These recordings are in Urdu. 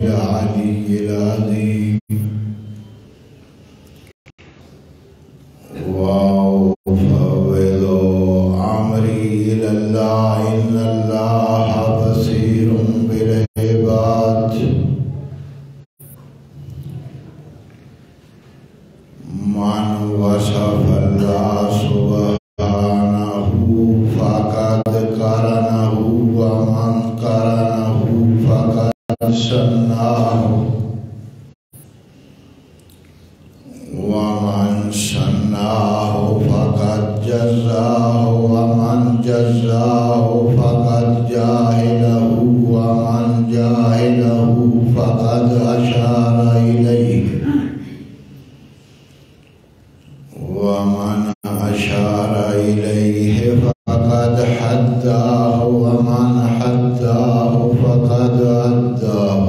العلي العظيم وأفوض أمري إلى الله إن الله بصير بالعباد من وصف الله سبحانه فقد قرنه ومن قرنه فقد شناه ومن شناه فقد جزاه ومن جزاه فقد جاهله ومن جاهله فقد أشار إليه ومن أشار إليه فقد حداه ومن حداه فقد أداه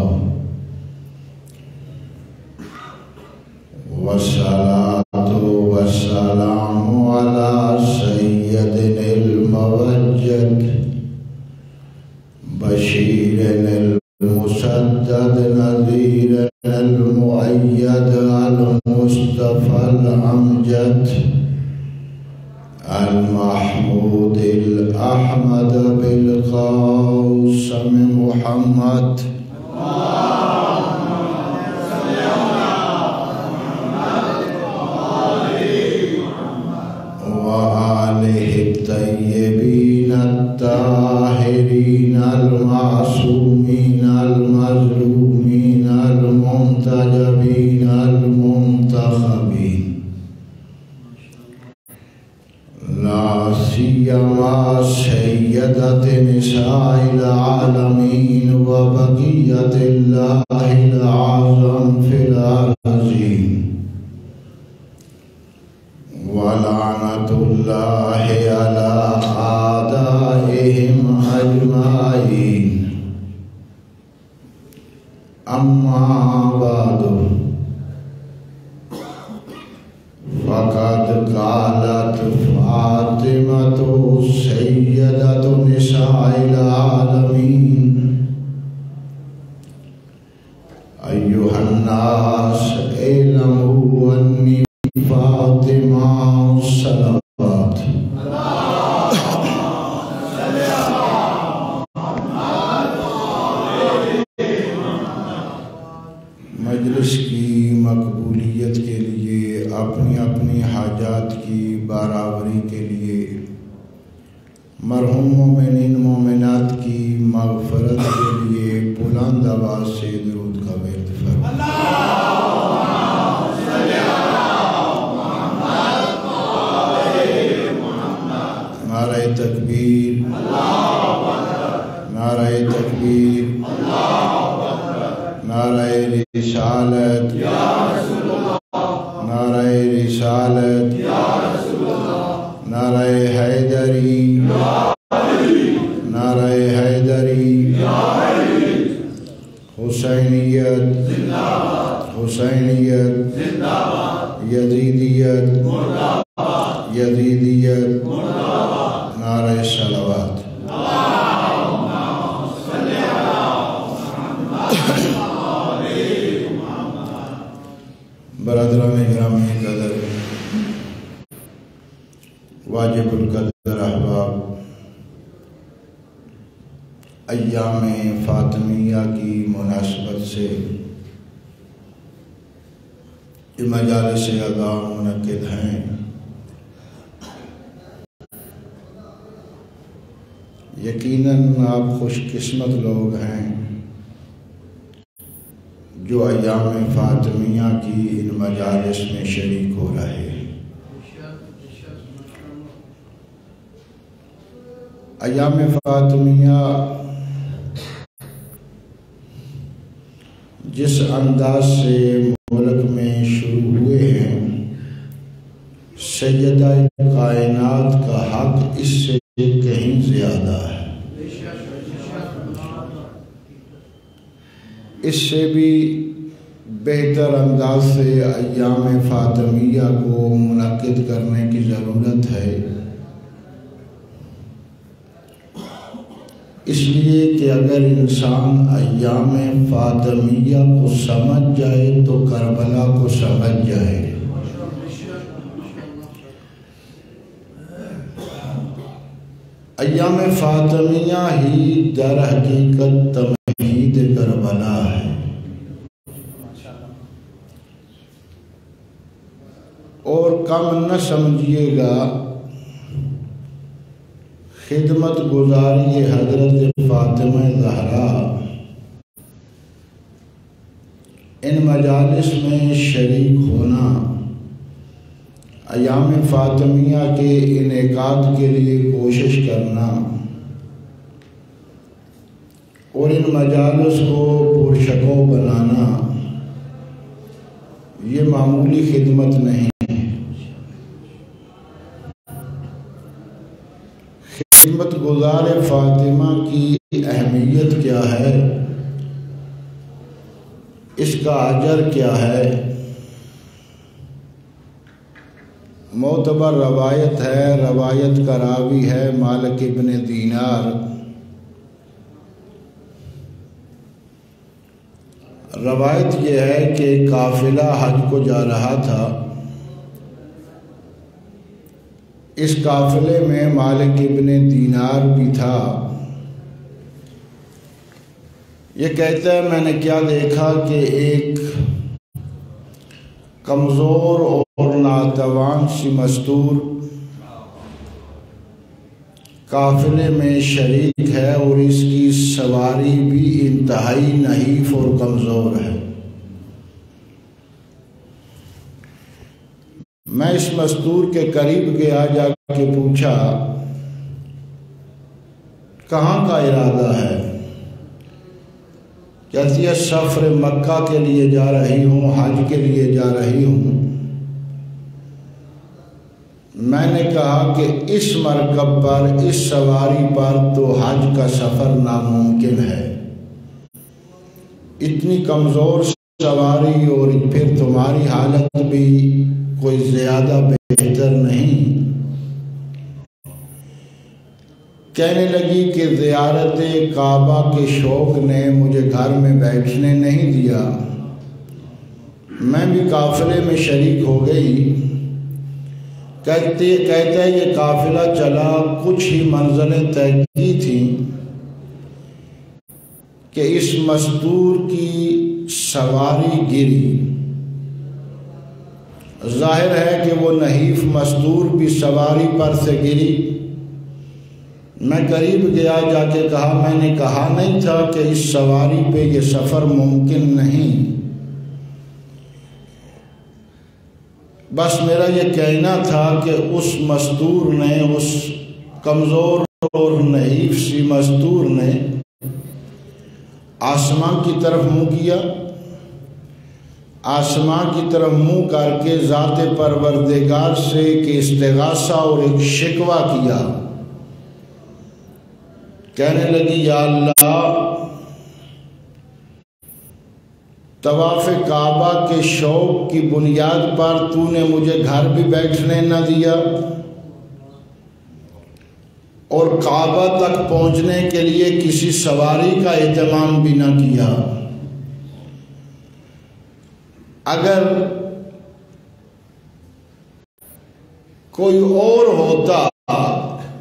والصلاة والسلام على سيد الموجد بشير المسدد نذير المؤيد المصطفى الأمجد المحمود الأحمد بالقاسم محمد وآله الطيبين الطاهرين المعصومين المظلومين المنتجبين المنتخبين لا سيما سيدة نساء العالمين وبقية الله الأعظم في الأرضين ولعنة الله على أعدائهم أجمعين أما بعد فقد قالت فاطمة سيدة نساء العالمين أيها الناس اعلموا أني فاطمة صلوات مجلس کی مقبولیت کے لیے اپنی اپنی حاجات کی برابری کے لیے مرحوم مومنین مومنات کی مغفرت کے لیے بلند آواز سے درود کا ورد فرمائیں نعرہ تکبیر نعرہ تکبیر نعرہ رسالت نعرہ رسالت نعرہ حیدری نعرہ حیدری حسینیت حسینیت یزیدیت یزیدیت نعرہ صلوات برادران گرامی قدر واجب القدر احباب ایام فاطمیہ کی مناسبت سے یہ مجالس ادا منعقد ہیں یقیناً آپ خوش قسمت لوگ ہیں جو ایام فاطمیہ کی ان مجالس میں شریک ہو رہے ہیں۔ ایام فاطمیہ جس انداز سے ملک میں شروع ہوئے ہیں، سیدہ کائنات کا حق اس سے کہیں زیادہ ہے۔ اس سے بھی بہتر انداز سے ایام فاطمیہ کو منعقد کرنے کی ضرورت ہے۔ اس لیے کہ اگر انسان ایام فاطمیہ کو سمجھ جائے تو کربلا کو سمجھ جائے۔ ایام فاطمیہ ہی در حقیقت تمہید کربلا ہے، اور کم نہ سمجھیے گا خدمت گزاری حضرت فاطمہ زہرا ان مجالس میں شریک ہونا، ایام فاطمیہ کے انعقاد کے لیے کوشش کرنا اور ان مجالس کو پرشکو بنانا، یہ معمولی خدمت نہیں۔ خدمت گزار فاطمہ کی اہمیت کیا ہے، اس کا اجر کیا ہے؟ معتبر روایت ہے، روایت کا راوی ہے مالک ابن دینار۔ روایت یہ ہے کہ قافلہ حج کو جا رہا تھا، اس قافلے میں مالک ابن دینار بھی تھا۔ یہ کہتا ہے میں نے کیا دیکھا کہ ایک کمزور اور ناتوان سی مستور قافلے میں شریک ہے اور اس کی سواری بھی انتہائی نحیف اور کمزور ہے۔ میں اس مستور کے قریب گیا، جا کے پوچھا کہاں کا ارادہ ہے؟ کہتی ہے سفر مکہ کے لیے جا رہی ہوں، حج کے لیے جا رہی ہوں۔ میں نے کہا کہ اس مرکب پر، اس سواری پر تو حج کا سفر ناممکن ہے، اتنی کمزور سواری، اور پھر تمہاری حالت بھی کوئی زیادہ بہتر نہیں۔ کہنے لگی کہ زیارت کعبہ کے شوق نے مجھے گھر میں بیٹھنے نہیں دیا، میں بھی قافلے میں شریک ہو گئی۔ کہتا ہے یہ قافلہ چلا، کچھ ہی منزلیں طے کی تھیں کہ اس مستور کی سواری گری۔ ظاہر ہے کہ وہ نحیف مستور بھی سواری پر سے گری۔ میں قریب گیا، جا کے کہا میں نے کہا نہیں تھا کہ اس سواری پہ یہ سفر ممکن نہیں، بس میرا یہ کہنا تھا کہ اس مستور نے، اس کمزور اور نحیف سی مستور نے آسمان کی طرف منہ کیا، آسمان کی طرف منہ کر کے ذات پروردگار سے ایک استغاثہ اور ایک شکوہ کیا۔ کہنے لگی یا اللہ، طواف کعبہ کے شوق کی بنیاد پر تو نے مجھے گھر بھی بیٹھنے نہ دیا، اور کعبہ تک پہنچنے کے لیے کسی سواری کا اہتمام بھی نہ کیا۔ اگر کوئی اور ہوتا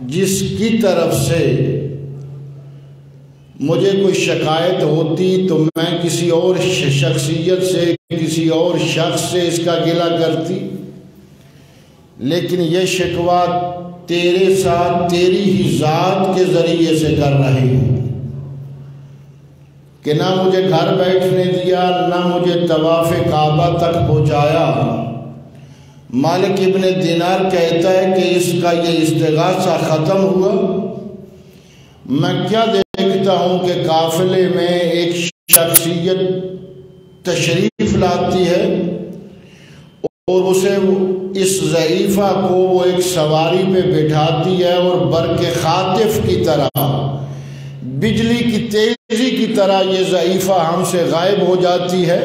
جس کی طرف سے مجھے کوئی شکایت ہوتی تو میں کسی اور شخصیت سے، کسی اور شخص سے اس کا گلہ کرتی، لیکن یہ شکوہ تیرے ساتھ، تیری ہی ذات کے ذریعے سے کر رہی ہوں کہ نہ مجھے گھر بیٹھنے دیا، نہ مجھے طواف کعبہ تک پہنچایا۔ مالک ابن دینار کہتا ہے کہ اس کا یہ استغاثہ ختم ہوا، میں کیا دیکھتا ہوں کہ قافلے میں ایک شخصیت تشریف لاتی ہے اور اسے اس ضعیفہ کو وہ ایک سواری پہ بٹھاتی ہے، اور برق خاطف کی طرح، بجلی کی تیزی کی طرح یہ ضعیفہ ہم سے غائب ہو جاتی ہے۔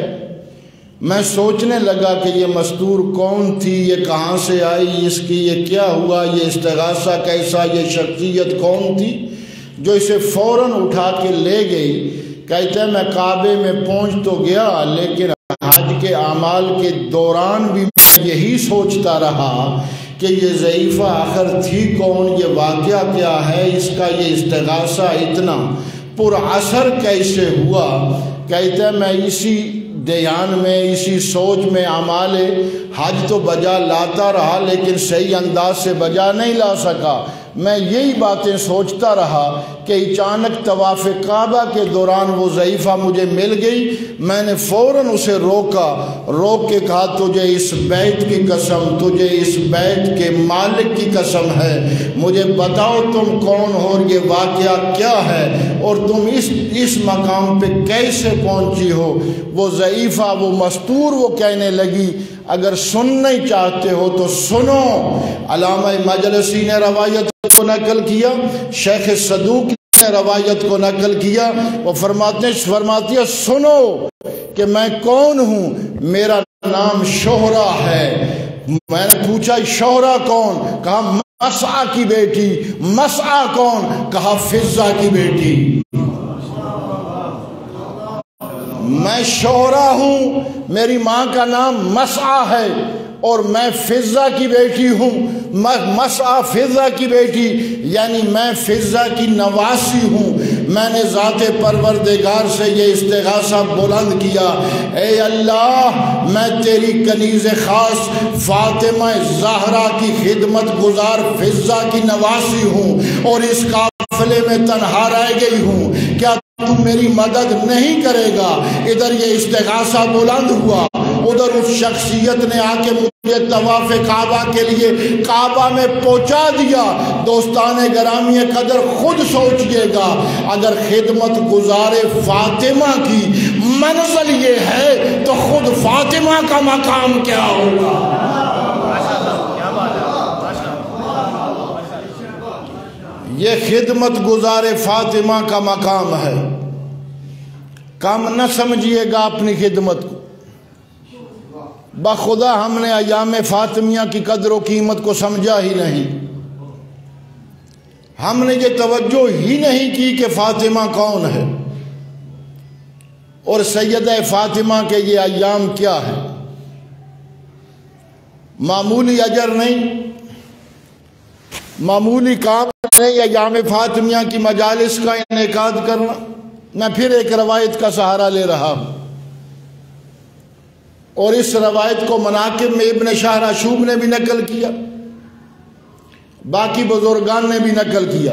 میں سوچنے لگا کہ یہ مستور کون تھی، یہ کہاں سے آئی، اس کی یہ کیا ہوا، یہ استغاثہ کیسا، یہ شخصیت کون تھی؟ جو اسے فوراً اٹھا کے لے گئی۔ کہتے ہیں میں کعبے میں پہنچ تو گیا، لیکن حج کے اعمال کے دوران بھی میں یہی سوچتا رہا کہ یہ ضعیفہ آخر تھی کون، یہ واقعہ کیا ہے، اس کا یہ استغاثہ اتنا پر اثر کیسے ہوا۔ کہتے ہیں میں اسی دیان میں، اسی سوچ میں اعمال حج تو بجا لاتا رہا، لیکن صحیح انداز سے بجا نہیں لا سکا۔ میں یہی باتیں سوچتا رہا کہ اچانک طواف کعبہ کے دوران وہ ضعیفہ مجھے مل گئی۔ میں نے فوراً اسے روکا، روک کے کہا تجھے اس بیت کی قسم، تجھے اس بیت کے مالک کی قسم ہے، مجھے بتاؤ تم کون ہو اور یہ واقعہ کیا ہے اور تم اس مقام پہ کیسے پہنچی ہو۔ وہ ضعیفہ، وہ مستور، وہ کہنے لگی اگر سننا ہی چاہتے ہو تو سنو۔ علامہ مجلسی نے روایت کو نقل کیا، شیخ صدوق نے روایت کو نقل کیا، وہ فرماتی ہے سنو کہ میں کون ہوں، میرا نام شہرہ ہے۔ میں نے پوچھا شہرہ کون؟ کہا مسعہ کی بیٹی۔ مسعہ کون؟ کہا فضہ کی بیٹی۔ میں شہرہ ہوں، میری ماں کا نام مسعہ ہے اور میں فضہ کی بیٹی ہوں۔ مسعہ فضہ کی بیٹی یعنی میں فضہ کی نواسی ہوں۔ میں نے ذات پروردگار سے یہ استغاثہ بلند کیا، اے اللہ میں تیری کنیز خاص فاطمہ زہرا کی خدمت گزار فضہ کی نواسی ہوں اور اس قافلے میں تنہا رہ گئی ہوں، کیا تو میری مدد نہیں کرے گا؟ ادھر یہ استغاثہ بلند ہوا، ادھر اس شخصیت نے آ کے مجھے طواف کعبہ کے لیے کعبہ میں پہنچا دیا۔ دوستان گرامی قدر خود سوچئے گا، اگر خدمت گزار فاطمہ کی منزل یہ ہے تو خود فاطمہ کا مقام کیا ہوگا؟ یہ خدمت گزار فاطمہ کا مقام ہے۔ کم نہ سمجھیے گا اپنی خدمت کو، بخدا ہم نے ایام فاطمیہ کی قدر و قیمت کو سمجھا ہی نہیں، ہم نے یہ توجہ ہی نہیں کی کہ فاطمہ کون ہے اور سیدہ فاطمہ کے یہ ایام کیا ہے۔ معمولی اجر نہیں، معمولی کام نہیں ایام فاطمیہ کی مجالس کا انعقاد کرنا۔ میں پھر ایک روایت کا سہارا لے رہا ہوں اور اس روایت کو مناقب میں ابن شاہ راشوب نے بھی نقل کیا، باقی بزرگان نے بھی نقل کیا۔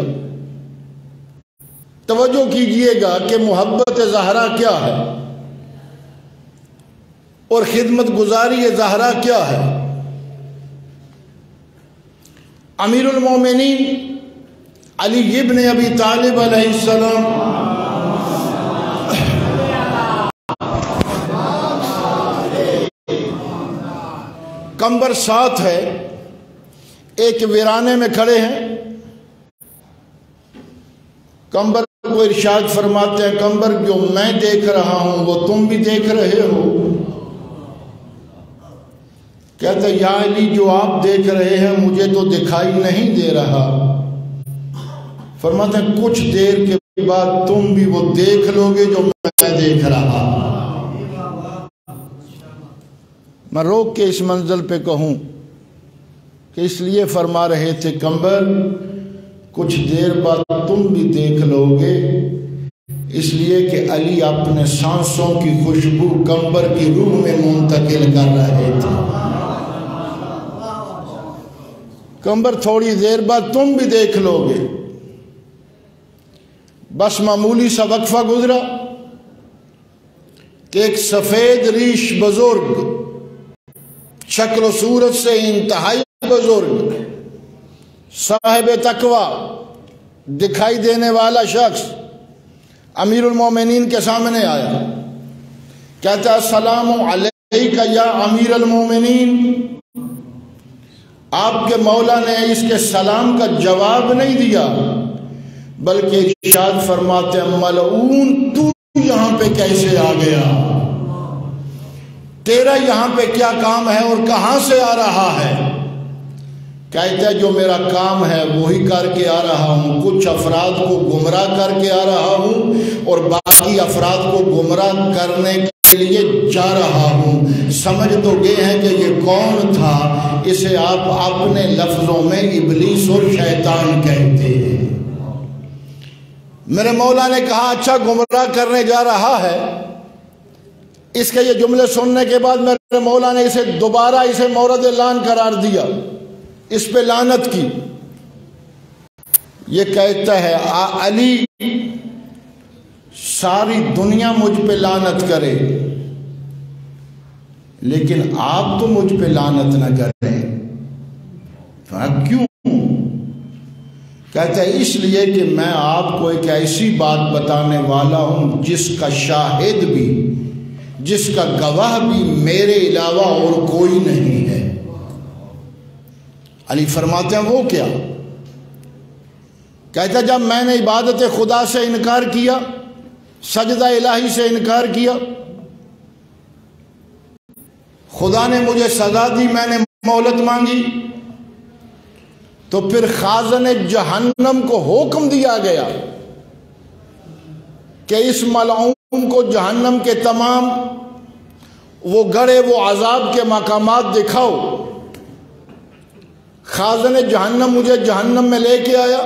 توجہ کیجئے گا کہ محبت زہرا کیا ہے اور خدمت گزاری زہرا کیا ہے۔ امیر المومنین علی ابن ابی طالب علیہ السلام کمبر ساتھ ہے، ایک ویرانے میں کھڑے ہیں، کمبر کو ارشاد فرماتے ہیں کمبر جو میں دیکھ رہا ہوں وہ تم بھی دیکھ رہے ہو؟ کہتا ہے یا علی جو آپ دیکھ رہے ہیں مجھے تو دکھائی نہیں دے رہا۔ فرماتے ہیں کچھ دیر کے بعد تم بھی وہ دیکھ لو گے جو میں دیکھ رہا۔ میں روک کے اس منزل پہ کہوں کہ اس لیے فرما رہے تھے کمبر کچھ دیر بعد تم بھی دیکھ لو گے، اس لیے کہ علی اپنے سانسوں کی خوشبو کمبر کی روح میں منتقل کر رہے تھے۔ کمبر تھوڑی دیر بعد تم بھی دیکھ لو گے۔ بس معمولی سا وقفہ گزرا کہ ایک سفید ریش بزرگ، شکل و صورت سے انتہائی بزرگ، صاحب تقوی دکھائی دینے والا شخص امیر المومنین کے سامنے آیا، کہتا السلام علیکہ یا امیر المومنین۔ آپ کے مولا نے اس کے سلام کا جواب نہیں دیا بلکہ ارشاد فرماتے ہیں ملعون تو یہاں پہ کیسے آ گیا؟ تیرا یہاں پہ کیا کام ہے اور کہاں سے آ رہا ہے؟ کہتا ہے جو میرا کام ہے وہی کر کے آ رہا ہوں، کچھ افراد کو گمراہ کر کے آ رہا ہوں اور باقی افراد کو گمراہ کرنے کے لیے جا رہا ہوں۔ سمجھ تو گئے ہیں کہ یہ کون تھا؟ اسے آپ اپنے لفظوں میں ابلیس اور شیطان کہتے ہیں۔ میرے مولا نے کہا اچھا گمراہ کرنے جا رہا ہے۔ اس کے یہ جملے سننے کے بعد میرے مولا نے اسے دوبارہ مورد لعن قرار دیا، اس پہ لعنت کی۔ یہ کہتا ہے علی ساری دنیا مجھ پہ لعنت کرے لیکن آپ تو مجھ پہ لعنت نہ کریں۔ کیوں؟ کہتا ہے اس لیے کہ میں آپ کو ایک ایسی بات بتانے والا ہوں جس کا شاہد بھی، جس کا گواہ بھی میرے علاوہ اور کوئی نہیں ہے۔ علی فرماتے ہیں وہ کیا؟ کہتا ہے جب میں نے عبادت خدا سے انکار کیا، سجدہ الہی سے انکار کیا، خدا نے مجھے سزا دی، میں نے مہلت مانگی، تو پھر خازن جہنم کو حکم دیا گیا کہ اس ملعون کو جہنم کے تمام وہ گڑھے وہ عذاب کے مقامات دکھاؤ۔ خازن جہنم مجھے جہنم میں لے کے آیا،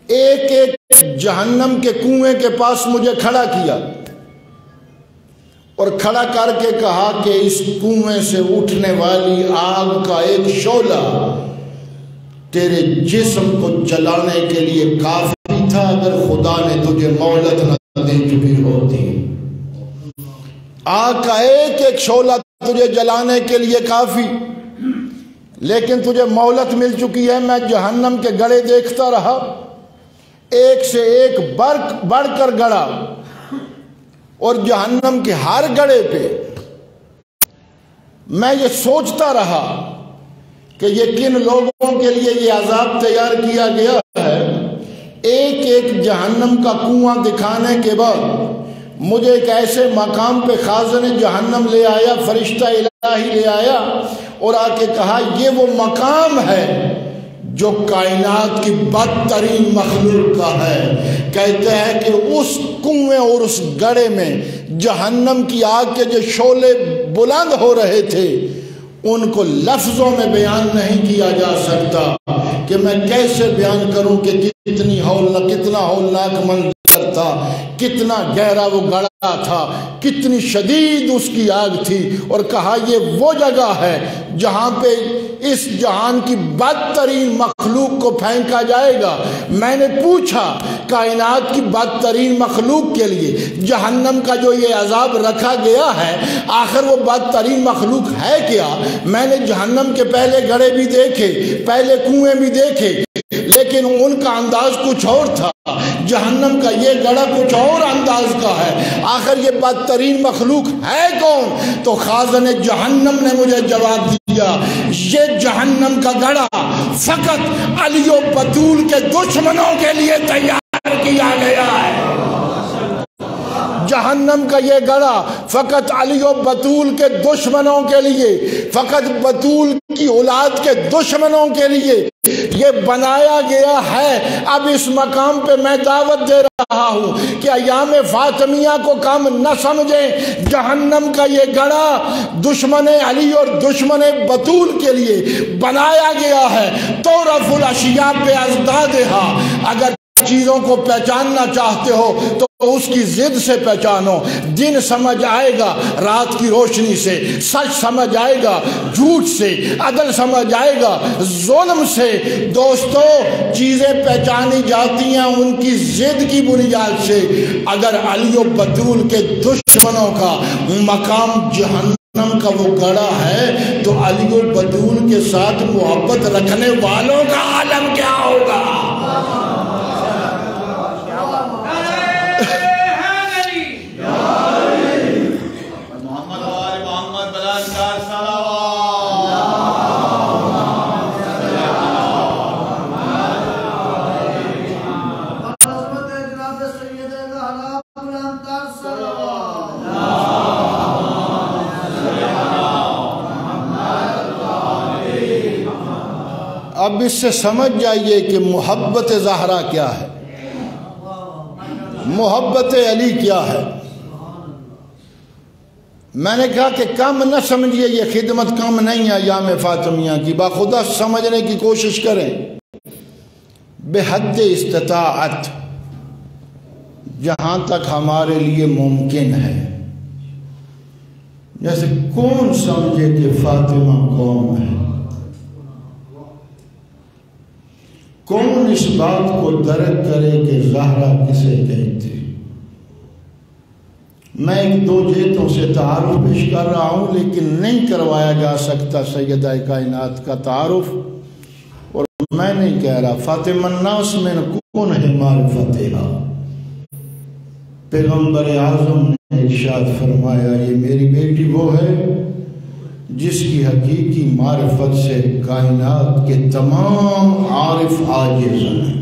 ایک ایک جہنم کے کنویں کے پاس مجھے کھڑا کیا اور کھڑا کر کے کہا کہ اس کنویں سے اٹھنے والی آگ کا ایک شعلہ تیرے جسم کو جلانے کے لیے کافی تھا اگر خدا نے تجھے مہلت نہ دے چکی ہوتی۔ آگ کا ایک ایک شعلہ تجھے جلانے کے لیے کافی، لیکن تجھے مہلت مل چکی ہے۔ میں جہنم کے گڑھے دیکھتا رہا، ایک سے ایک بڑھ کر گڑھا، اور جہنم کے ہر گڑھے پہ میں یہ سوچتا رہا کہ یہ کن لوگوں کے لیے یہ عذاب تیار کیا گیا ہے۔ ایک ایک جہنم کا کنواں دکھانے کے بعد مجھے ایک ایسے مقام پہ خازن جہنم لے آیا، فرشتہ الہی لے آیا اور آ کے کہا یہ وہ مقام ہے جو کائنات کی بدترین مخلوق کا ہے۔ کہتے ہیں کہ اس کنویں اور اس گڑھے میں جہنم کی آگ کے جو شعلے بلند ہو رہے تھے ان کو لفظوں میں بیان نہیں کیا جا سکتا کہ میں کیسے بیان کروں کہ کتنا ہولناک منظر تھا، کتنا گہرا وہ گڑھا تھا، کتنی شدید اس کی آگ تھی۔ اور کہا یہ وہ جگہ ہے جہاں پہ اس جہان کی بدترین مخلوق کو پھینکا جائے گا۔ میں نے پوچھا کائنات کی بدترین مخلوق کے لیے جہنم کا جو یہ عذاب رکھا گیا ہے آخر وہ بدترین مخلوق ہے کیا؟ میں نے جہنم کے پہلے گڑھے بھی دیکھے، پہلے کنویں بھی دیکھے، لیکن ان کا انداز کچھ اور تھا، جہنم کا یہ گڑھا کچھ اور انداز کا ہے۔ آخر یہ بدترین مخلوق ہے کون؟ تو خازن جہنم نے مجھے جواب دیا یہ جہنم کا گڑھا فقط علی و بطول کے دشمنوں کے لیے تیار کیا گیا ہے۔ جہنم کا یہ گڑھا فقط علی و بطول کے دشمنوں کے لیے، فقط بطول کی اولاد کے دشمنوں کے لیے یہ بنایا گیا ہے۔ اب اس مقام پہ میں دعوت دے رہا ہوں کہ ایام فاطمیہ کو کم نہ سمجھیں۔ جہنم کا یہ گڑھا دشمن علی اور دشمن بطول کے لیے بنایا گیا ہے۔ تعرف الاشیاء بازدادہا، اگر چیزوں کو پہچاننا چاہتے ہو تو اس کی ضد سے پہچانو۔ دن سمجھ آئے گا رات کی روشنی سے، سچ سمجھ آئے گا جھوٹ سے، عدل سمجھ آئے گا ظلم سے۔ دوستو چیزیں پہچانی جاتی ہیں ان کی ضد کی بنیاد سے۔ اگر علی و بطول کے دشمنوں کا مقام جہنم کا وہ گڑھا ہے تو علی و بطول کے ساتھ محبت رکھنے والوں کا عالم کیا ہوگا؟ اب اس سے سمجھ جائیے کہ محبت زہرا کیا ہے، محبت علی کیا ہے۔ میں نے کہا کہ کم نہ سمجھیے، یہ خدمت کم نہیں ہے ایام فاطمیہ کی، باخدا سمجھنے کی کوشش کریں بحد استطاعت، جہاں تک ہمارے لیے ممکن ہے۔ جیسے کون سمجھے کہ فاطمہ کون ہے؟ کون اس بات کو درک کرے کہ زہرا کسے کہتے؟ میں ایک دو جیتوں سے تعارف پیش کر رہا ہوں، لیکن نہیں کروایا جا سکتا سیدہ کائنات کا تعارف، اور میں نہیں کہہ رہا۔ فاطمہ الناس من کون ہے معرفتہا، پیغمبر اعظم نے ارشاد فرمایا یہ میری بیٹی وہ ہے جس کی حقیقی معرفت سے کائنات کے تمام عارف عاجز ہیں۔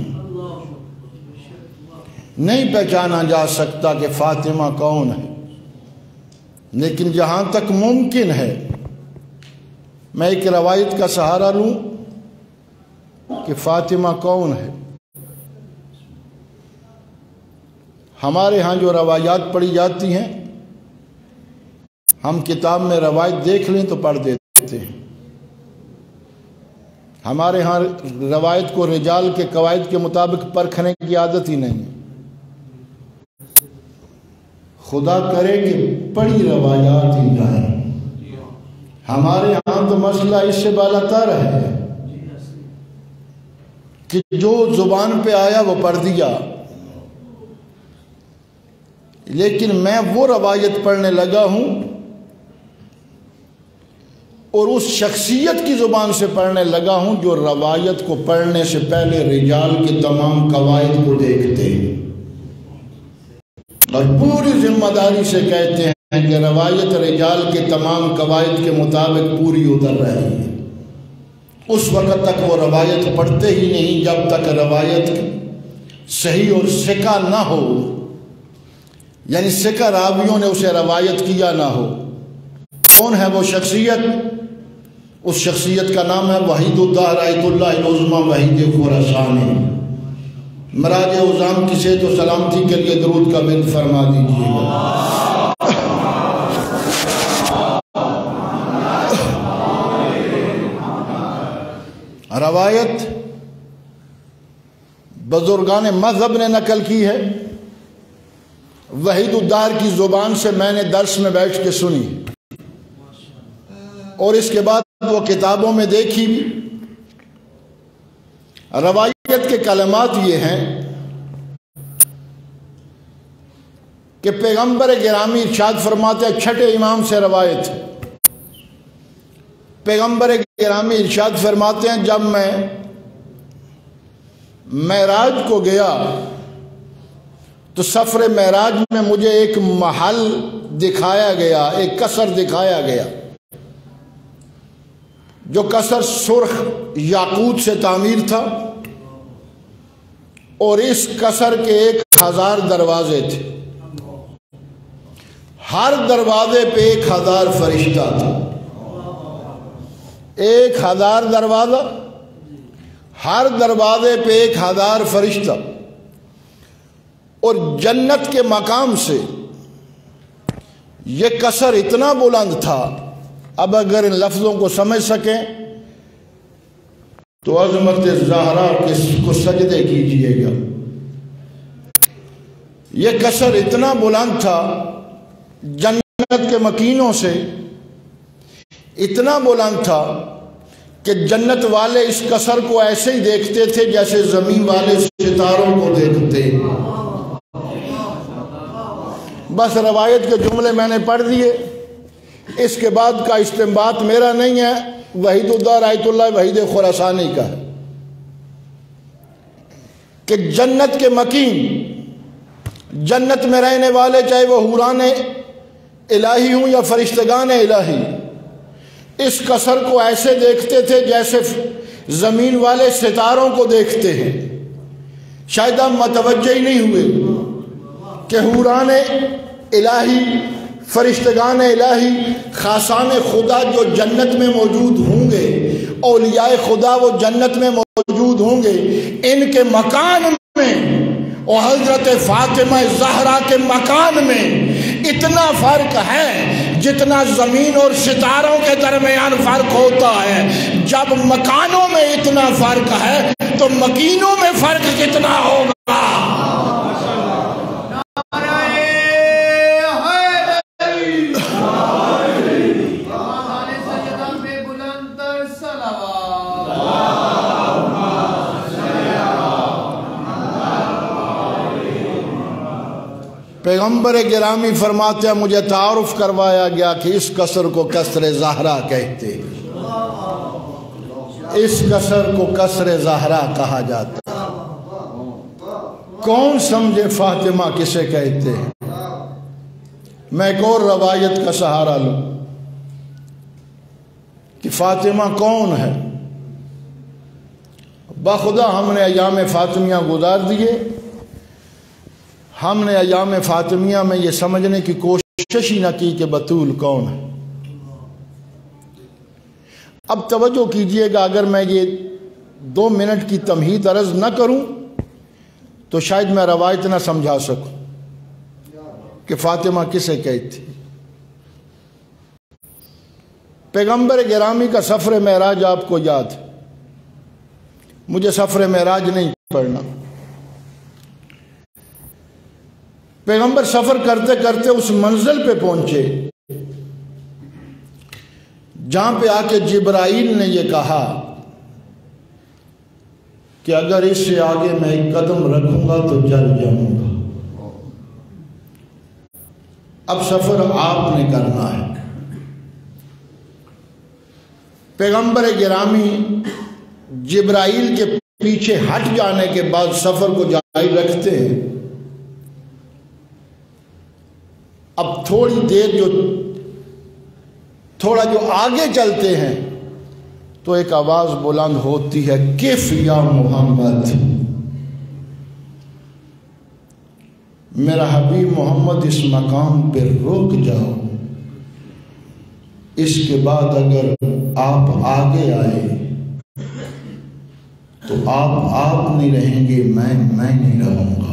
نہیں پہچانا جا سکتا کہ فاطمہ کون ہے، لیکن جہاں تک ممکن ہے میں ایک روایت کا سہارا لوں کہ فاطمہ کون ہے۔ ہمارے ہاں جو روایات پڑھی جاتی ہیں، ہم کتاب میں روایت دیکھ لیں تو پڑھ دیتے ہیں۔ ہمارے ہاں روایت کو رجال کے قواعد کے مطابق پرکھنے کی عادت ہی نہیں ہے۔ خدا کرے کہ پڑھی روایات ہی جائیں۔ ہمارے ہاں تو مسئلہ اس سے بالاتر ہے کہ جو زبان پہ آیا وہ پڑھ دیا، لیکن میں وہ روایت پڑھنے لگا ہوں اور اس شخصیت کی زبان سے پڑھنے لگا ہوں جو روایت کو پڑھنے سے پہلے رجال کے تمام قواعد کو دیکھتے ہیں اور پوری ذمہ داری سے کہتے ہیں کہ روایت رجال کے تمام قواعد کے مطابق پوری اتر رہی ہے۔ اس وقت تک وہ روایت پڑھتے ہی نہیں جب تک روایت صحیح اور ثقہ نہ ہو، یعنی ثقہ راویوں نے اسے روایت کیا نہ ہو۔ کون ہے وہ شخصیت؟ اس شخصیت کا نام ہے وحید الدہر آیت اللہ العظمیٰ وحید خراسانی۔ مراج عظام کی صحت و سلامتی کے لیے درود کا ورد فرما دیجیے گا۔ روایت بزرگان مذہب نے نقل کی ہے، وحید الدہر کی زبان سے میں نے درس میں بیٹھ کے سنی، اور اس کے بعد وہ کتابوں میں دیکھی بھی۔ روایت کے کلمات یہ ہیں کہ پیغمبر گرامی ارشاد فرماتے ہیں، چھٹے امام سے روایت، پیغمبر گرامی ارشاد فرماتے ہیں جب میں معراج کو گیا تو سفر معراج میں مجھے ایک محل دکھایا گیا، ایک قصر دکھایا گیا، جو قصر سرخ یاقوت سے تعمیر تھا، اور اس قصر کے 1000 دروازے تھے، ہر دروازے پہ 1000 فرشتہ تھا۔ 1000 دروازہ، ہر دروازے پہ 1000 فرشتہ، اور جنت کے مقام سے یہ قصر اتنا بلند تھا، اب اگر ان لفظوں کو سمجھ سکیں تو عظمت زہرا کو سجدے کیجئے گا۔ یہ قصر اتنا بلند تھا، جنت کے مکینوں سے اتنا بلند تھا کہ جنت والے اس قصر کو ایسے ہی دیکھتے تھے جیسے زمین والے ستاروں کو دیکھتے۔ بس روایت کے جملے میں نے پڑھ دیے، اس کے بعد کا استنباط میرا نہیں ہے، وحید الدہر آیت اللہ وحید خراسانی کا ہے کہ جنت کے مکین، جنت میں رہنے والے چاہے وہ حوران الہی ہوں یا فرشتگان الہی، اس قصر کو ایسے دیکھتے تھے جیسے زمین والے ستاروں کو دیکھتے ہیں۔ شاید ہم متوجہ ہی نہیں ہوئے کہ حوران الہی، فرشتگان الہی، خاصان خدا جو جنت میں موجود ہوں گے، اولیاء خدا وہ جنت میں موجود ہوں گے، ان کے مکان میں اور حضرت فاطمہ زہرا کے مکان میں اتنا فرق ہے جتنا زمین اور ستاروں کے درمیان فرق ہوتا ہے۔ جب مکانوں میں اتنا فرق ہے تو مکینوں میں فرق کتنا ہوگا؟ پیغمبر گرامی فرماتے ہیں مجھے تعارف کروایا گیا کہ اس قصر کو قصر زہرا کہتے ہیں، اس قصر کو قصر زہرا کہا جاتا ہے۔ کون سمجھے فاطمہ کسے کہتے ہیں؟ میں ایک اور روایت کا سہارا لوں کہ فاطمہ کون ہے۔ بخدا ہم نے ایام فاطمیہ گزار دیے، ہم نے ایام فاطمیہ میں یہ سمجھنے کی کوشش ہی نہ کی کہ بطول کون ہے۔ اب توجہ کیجئے گا، اگر میں یہ 2 منٹ کی تمہید عرض نہ کروں تو شاید میں روایت نہ سمجھا سکوں کہ فاطمہ کسے کہتی۔ پیغمبر گرامی کا سفر معراج آپ کو یاد ہے، مجھے سفر معراج نہیں پڑھنا۔ پیغمبر سفر کرتے کرتے اس منزل پہ پہنچے جہاں پہ آ کے جبرائیل نے یہ کہا کہ اگر اس سے آگے میں ایک قدم رکھوں گا تو جل جاؤں گا۔ اب سفر آپ نے کرنا ہے۔ پیغمبر گرامی جبرائیل کے پیچھے ہٹ جانے کے بعد سفر کو جاری رکھتے ہیں۔ اب تھوڑی دیر تھوڑا جو آگے چلتے ہیں تو ایک آواز بلند ہوتی ہے، کیف یا محمد، میرا حبیب محمد اس مقام پہ رک جاؤ، اس کے بعد اگر آپ آگے آئے تو آپ نہیں رہیں گے، میں نہیں رہوں گا۔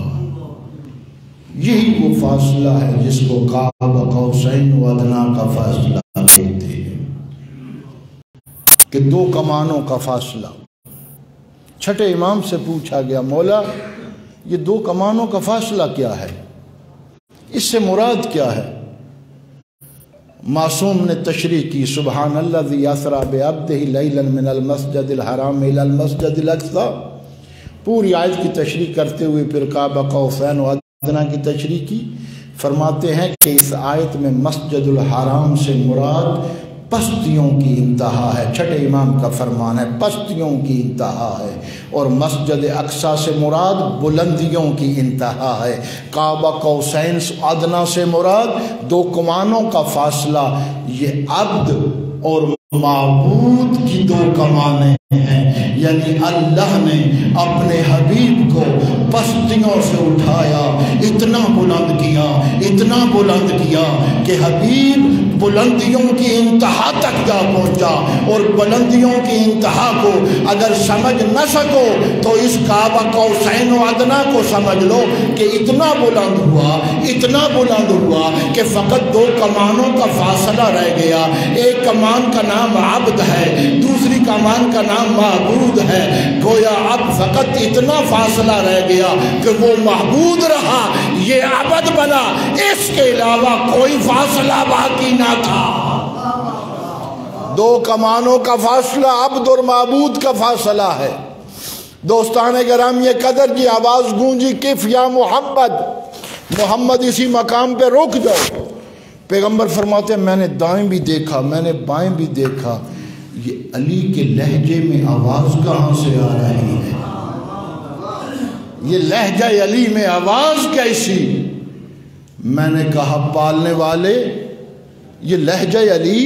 یہی وہ فاصلہ ہے جس کو قاب قوسین و ادنا کا فاصلہ کہتے ہیں، کہ 2 کمانوں کا فاصلہ۔ چھٹے امام سے پوچھا گیا، مولا یہ 2 کمانوں کا فاصلہ کیا ہے، اس سے مراد کیا ہے؟ معصوم نے تشریح کی، سبحان الذی اسری بعبدہ لیلا من المسجد الحرام الی المسجد الاقصی۔ پوری آیت کی تشریح کرتے ہوئے پھر قاب قوسین و ادنا کی تشریح کی۔ فرماتے ہیں کہ اس آیت میں مسجد الحرام سے مراد پستیوں کی انتہا ہے۔ چھٹے امام کا فرمان ہے پستیوں کی انتہا ہے، اور مسجد اقصی سے مراد بلندیوں کی انتہا ہے۔ قاب قوسین ادنا سے مراد 2 کمانوں کا فاصلہ، یہ عبد اور معبود کی 2 کمانیں ہیں، یعنی اللہ نے اپنے حبیب کو پستیوں سے اٹھایا، اتنا بلند کیا کہ حبیب بلندیوں کی انتہا تک جا پہنچا، اور بلندیوں کی انتہا کو اگر سمجھ نہ سکو تو اس قاب قوسین و ادنا کو سمجھ لو کہ اتنا بلند ہوا کہ فقط 2 کمانوں کا فاصلہ رہ گیا۔ ایک کمان کا نام عبد ہے، دوسری کمان کا نام معبود ہے۔ گویا اب فقط اتنا فاصلہ رہ گیا کہ وہ معبود رہا، یہ عبد بنا، اس کے علاوہ کوئی فاصلہ باقی نہ تھا۔ 2 کمانوں کا فاصلہ عبد اور معبود کا فاصلہ ہے۔ دوستان گرامی قدر کی آواز گونجی، کف یا محمد اسی مقام پہ رک جاؤ۔ پیغمبر فرماتے ہیں میں نے دائیں بھی دیکھا، میں نے بائیں بھی دیکھا، یہ علی کے لہجے میں آواز کہاں سے آ رہی ہے؟ یہ لہجہ علی میں آواز کیسی؟ میں نے کہا پالنے والے، یہ لہجہ علی،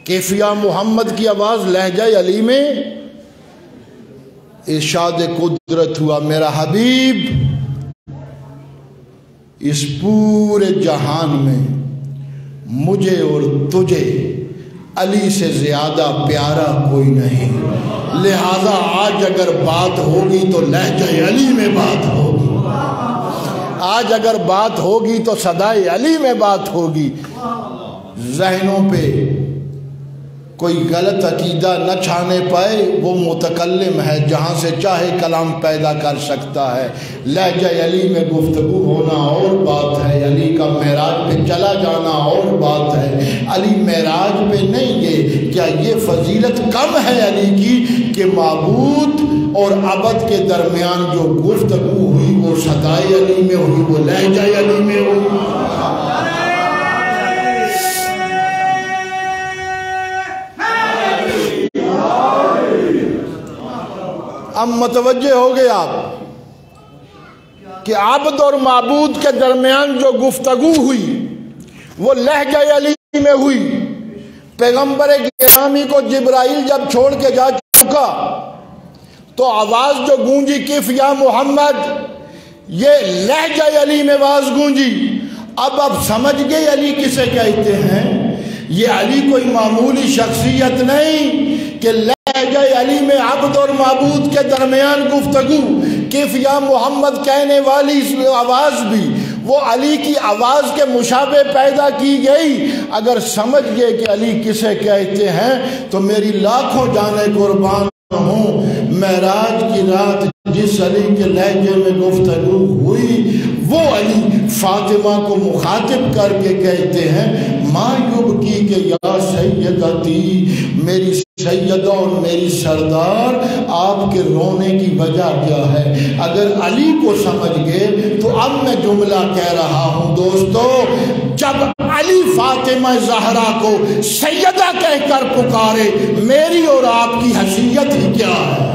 کیفیہ محمد کی آواز لہجہ علی میں؟ ارشاد قدرت ہوا، میرا حبیب اس پورے جہان میں مجھے اور تجھے علی سے زیادہ پیارا کوئی نہیں، لہذا آج اگر بات ہوگی تو لہجہ علی میں بات ہوگی، آج اگر بات ہوگی تو صدائے علی میں بات ہوگی۔ ذہنوں پہ کوئی غلط عقیدہ نہ چھانے پائے، وہ متکلم ہے، جہاں سے چاہے کلام پیدا کر سکتا ہے۔ لہجہ علی میں گفتگو ہونا اور بات ہے، علی کا معراج پہ چلا جانا اور بات ہے۔ علی معراج پہ نہیں گئے، کیا یہ فضیلت کم ہے علی کی کہ معبود اور عبد کے درمیان جو گفتگو ہوئی وہ صدائے علی میں ہوئی، وہ لہجہ علی میں ہوئی؟ اب متوجہ ہو گئے آپ کہ عبد اور معبود کے درمیان جو گفتگو ہوئی وہ لہجہ علی میں ہوئی۔ پیغمبر گرامی کو جبرائیل جب چھوڑ کے جا چکا تو آواز جو گونجی کف یا محمد، یہ لہجہ علی میں آواز گونجی۔ اب سمجھ گئے علی کسے کہتے ہیں؟ یہ علی کوئی معمولی شخصیت نہیں کہ لہجہ علی میں عبد اور معبود کے درمیان گفتگو، کف یا محمد کہنے والی آواز بھی وہ علی کی آواز کے مشابہ پیدا کی گئی۔ اگر سمجھ گئے کہ علی کسے کہتے ہیں تو میری لاکھوں جانیں قربان ہوں، معراج کی رات جس علی کے لہجے میں گفتگو ہوئی وہ علی فاطمہ کو مخاطب کر کے کہتے ہیں ما یبکی کہ یا سیدتی، میری سیدہ اور میری سردار، آپ کے رونے کی وجہ کیا ہے؟ اگر علی کو سمجھ گئے تو اب میں جملہ کہہ رہا ہوں دوستو، جب علی فاطمہ زہرا کو سیدہ کہہ کر پکارے، میری اور آپ کی حیثیت ہی کیا ہے؟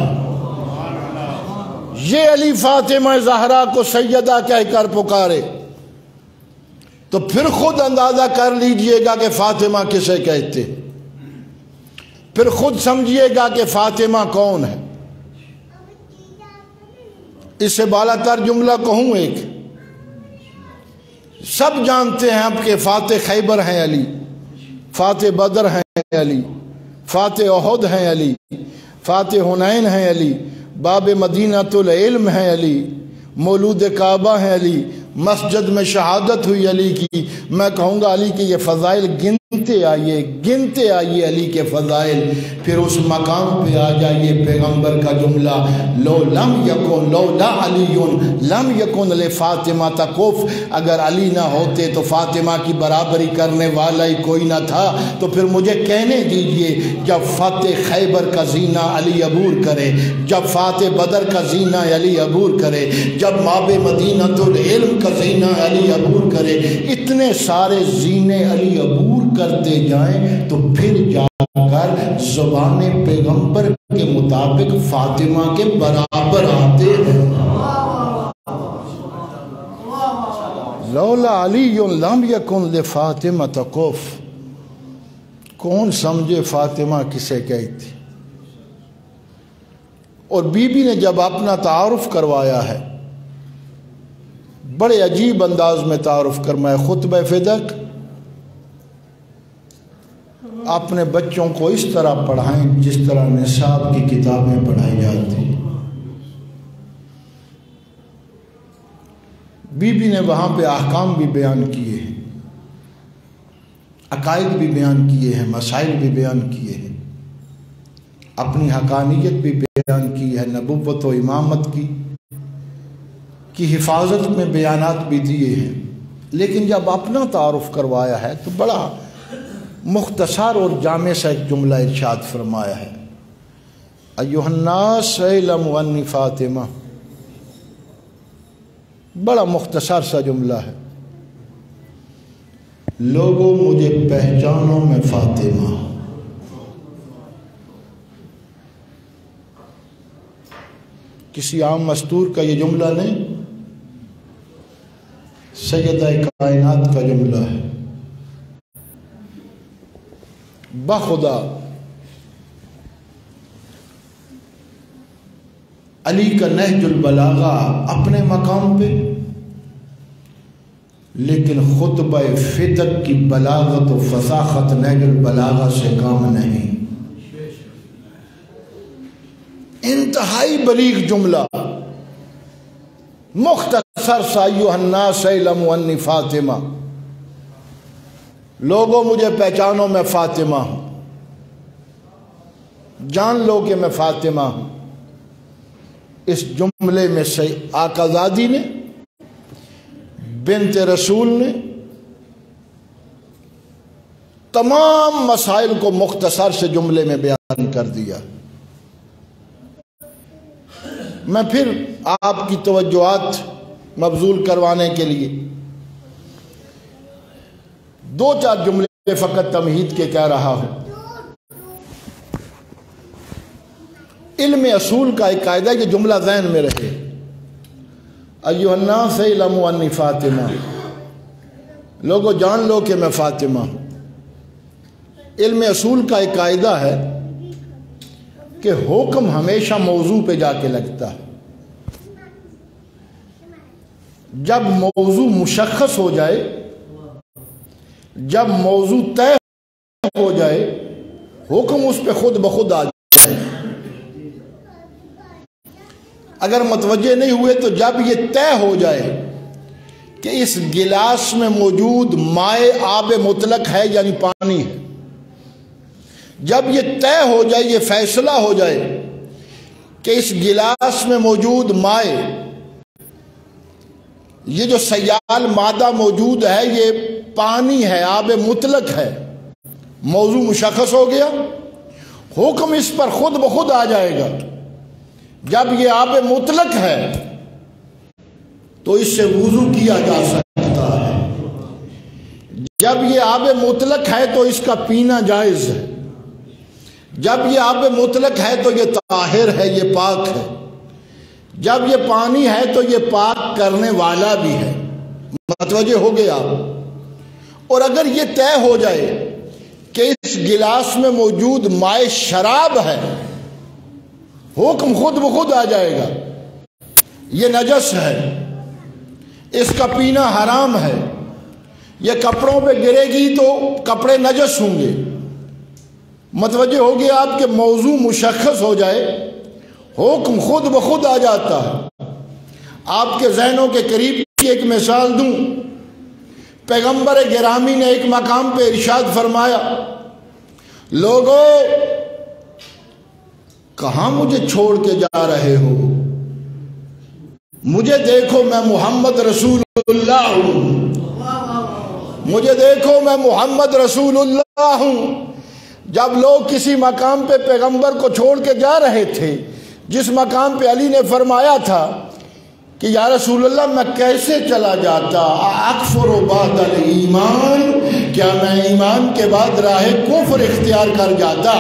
یہ علی فاطمہ زہرا کو سیدہ کہہ کر پکارے تو پھر خود اندازہ کر لیجئے گا کہ فاطمہ کسے کہتے، پھر خود سمجھیے گا کہ فاطمہ کون ہے۔ اس سے بالا تر جملہ کہوں ایک، سب جانتے ہیں اب کہ فاتح خیبر ہیں علی، فاتح بدر ہیں علی، فاتح احد ہیں علی، فاتح حنین ہیں علی، باب مدینۃ العلم ہیں علی، مولود کعبہ ہیں علی، مسجد میں شہادت ہوئی علی کی۔ میں کہوں گا علی کے یہ فضائل گنتے آئیے علی کے فضائل، پھر اس مقام پہ آ جائیے پیغمبر کا جملہ لولا علی لم یکن لفاطمہ تکف، اگر علی نہ ہوتے تو فاطمہ کی برابری کرنے والا ہی کوئی نہ تھا۔ تو پھر مجھے کہنے دیجئے، جب فاتح خیبر کا زینہ علی عبور کرے، جب فاتح بدر کا زینہ علی عبور کرے، جب باب مدینۃ العلم کا زینہ علی عبور کرے، اتنے سارے زینے علی عبور کرتے جائیں تو پھر جا کر زبان پیغمبر کے مطابق فاطمہ کے برابر آتے ہیں۔ لولا علی لم یکن لفاطمہ تکف، کون سمجھے فاطمہ کسے کہتی؟ اور بی بی نے جب اپنا تعارف کروایا ہے، بڑے عجیب انداز میں تعارف کروایا، خطبہ فدق اپنے بچوں کو اس طرح پڑھائیں جس طرح نصاب کی کتابیں پڑھائی جاتی۔ بی بی نے وہاں پہ احکام بھی بیان کیے ہیں، عقائد بھی بیان کیے ہیں، مسائل بھی بیان کیے ہیں، اپنی حقانیت بھی بیان کی ہے، نبوت و امامت کی حفاظت میں بیانات بھی دیے ہیں۔ لیکن جب اپنا تعارف کروایا ہے تو بڑا مختصر اور جامع سا ایک جملہ ارشاد فرمایا ہے، ایھا الناس اعلموا انی فاطمہ، بڑا مختصر سا جملہ ہے، لوگوں مجھے پہچانو میں فاطمہ۔ کسی عام مستور کا یہ جملہ نہیں، سیدہ کائنات کا جملہ ہے۔ بخدا علی کا نہج البلاغہ اپنے مقام پہ، لیکن خطبہ فتق کی بلاغت و فصاحت نہج البلاغہ سے کام نہیں۔ انتہائی بلیغ جملہ، مختصر سا، ایھا الناس اعلموا انی فاطمہ، لوگوں مجھے پہچانو میں فاطمہ ہوں، جان لو کہ میں فاطمہ ہوں۔ اس جملے میں سے آقا زادی نے، بنت رسول نے تمام مسائل کو مختصر سے جملے میں بیان کر دیا۔ میں پھر آپ کی توجہات مبذول کروانے کے لیے دو چار جملے فقط تمہید کے کہہ رہا ہوں۔ علم اصول کا ایک قاعدہ، یہ جملہ ذہن میں رہے، ایھا الناس اعلموا انی فاطمہ، لوگوں جان لو کہ میں فاطمہ ہوں۔ علم اصول کا ایک قاعدہ ہے کہ حکم ہمیشہ موضوع پہ جا کے لگتا ہے۔ جب موضوع مشخص ہو جائے، جب موضوع طے ہو جائے، حکم اس پہ خود بخود آ جائے۔ اگر متوجہ نہیں ہوئے تو جب یہ طے ہو جائے کہ اس گلاس میں موجود مائع آب مطلق ہے یعنی پانی ہے، جب یہ طے ہو جائے، یہ فیصلہ ہو جائے کہ اس گلاس میں موجود مائع، یہ جو سیال مادہ موجود ہے یہ پانی ہے، آب مطلق ہے، موضوع مشخص ہو گیا، حکم اس پر خود بخود آ جائے گا۔ جب یہ آب مطلق ہے تو اس سے وضو کیا جا سکتا ہے، جب یہ آب مطلق ہے تو اس کا پینا جائز ہے، جب یہ آب مطلق ہے تو یہ طاہر ہے، یہ پاک ہے، جب یہ پانی ہے تو یہ پاک کرنے والا بھی ہے۔ متوجہ ہو گئے آپ؟ اور اگر یہ طے ہو جائے کہ اس گلاس میں موجود مائع شراب ہے، حکم خود بخود آ جائے گا، یہ نجس ہے، اس کا پینا حرام ہے، یہ کپڑوں پہ گرے گی تو کپڑے نجس ہوں گے۔ متوجہ ہو گیا آپ کہ موضوع مشخص ہو جائے، حکم خود بخود آ جاتا ہے۔ آپ کے ذہنوں کے قریب کی ایک مثال دوں، پیغمبر گرامی نے ایک مقام پہ ارشاد فرمایا، لوگوں کہاں مجھے چھوڑ کے جا رہے ہو؟ مجھے دیکھو میں محمد رسول اللہ ہوں، مجھے دیکھو میں محمد رسول اللہ ہوں۔ جب لوگ کسی مقام پہ پیغمبر کو چھوڑ کے جا رہے تھے، جس مقام پہ علی نے فرمایا تھا کہ یا رسول اللہ میں کیسے چلا جاتا، اکفر بعد الایمان، کیا میں ایمان کے بعد راہ کفر اختیار کر جاتا؟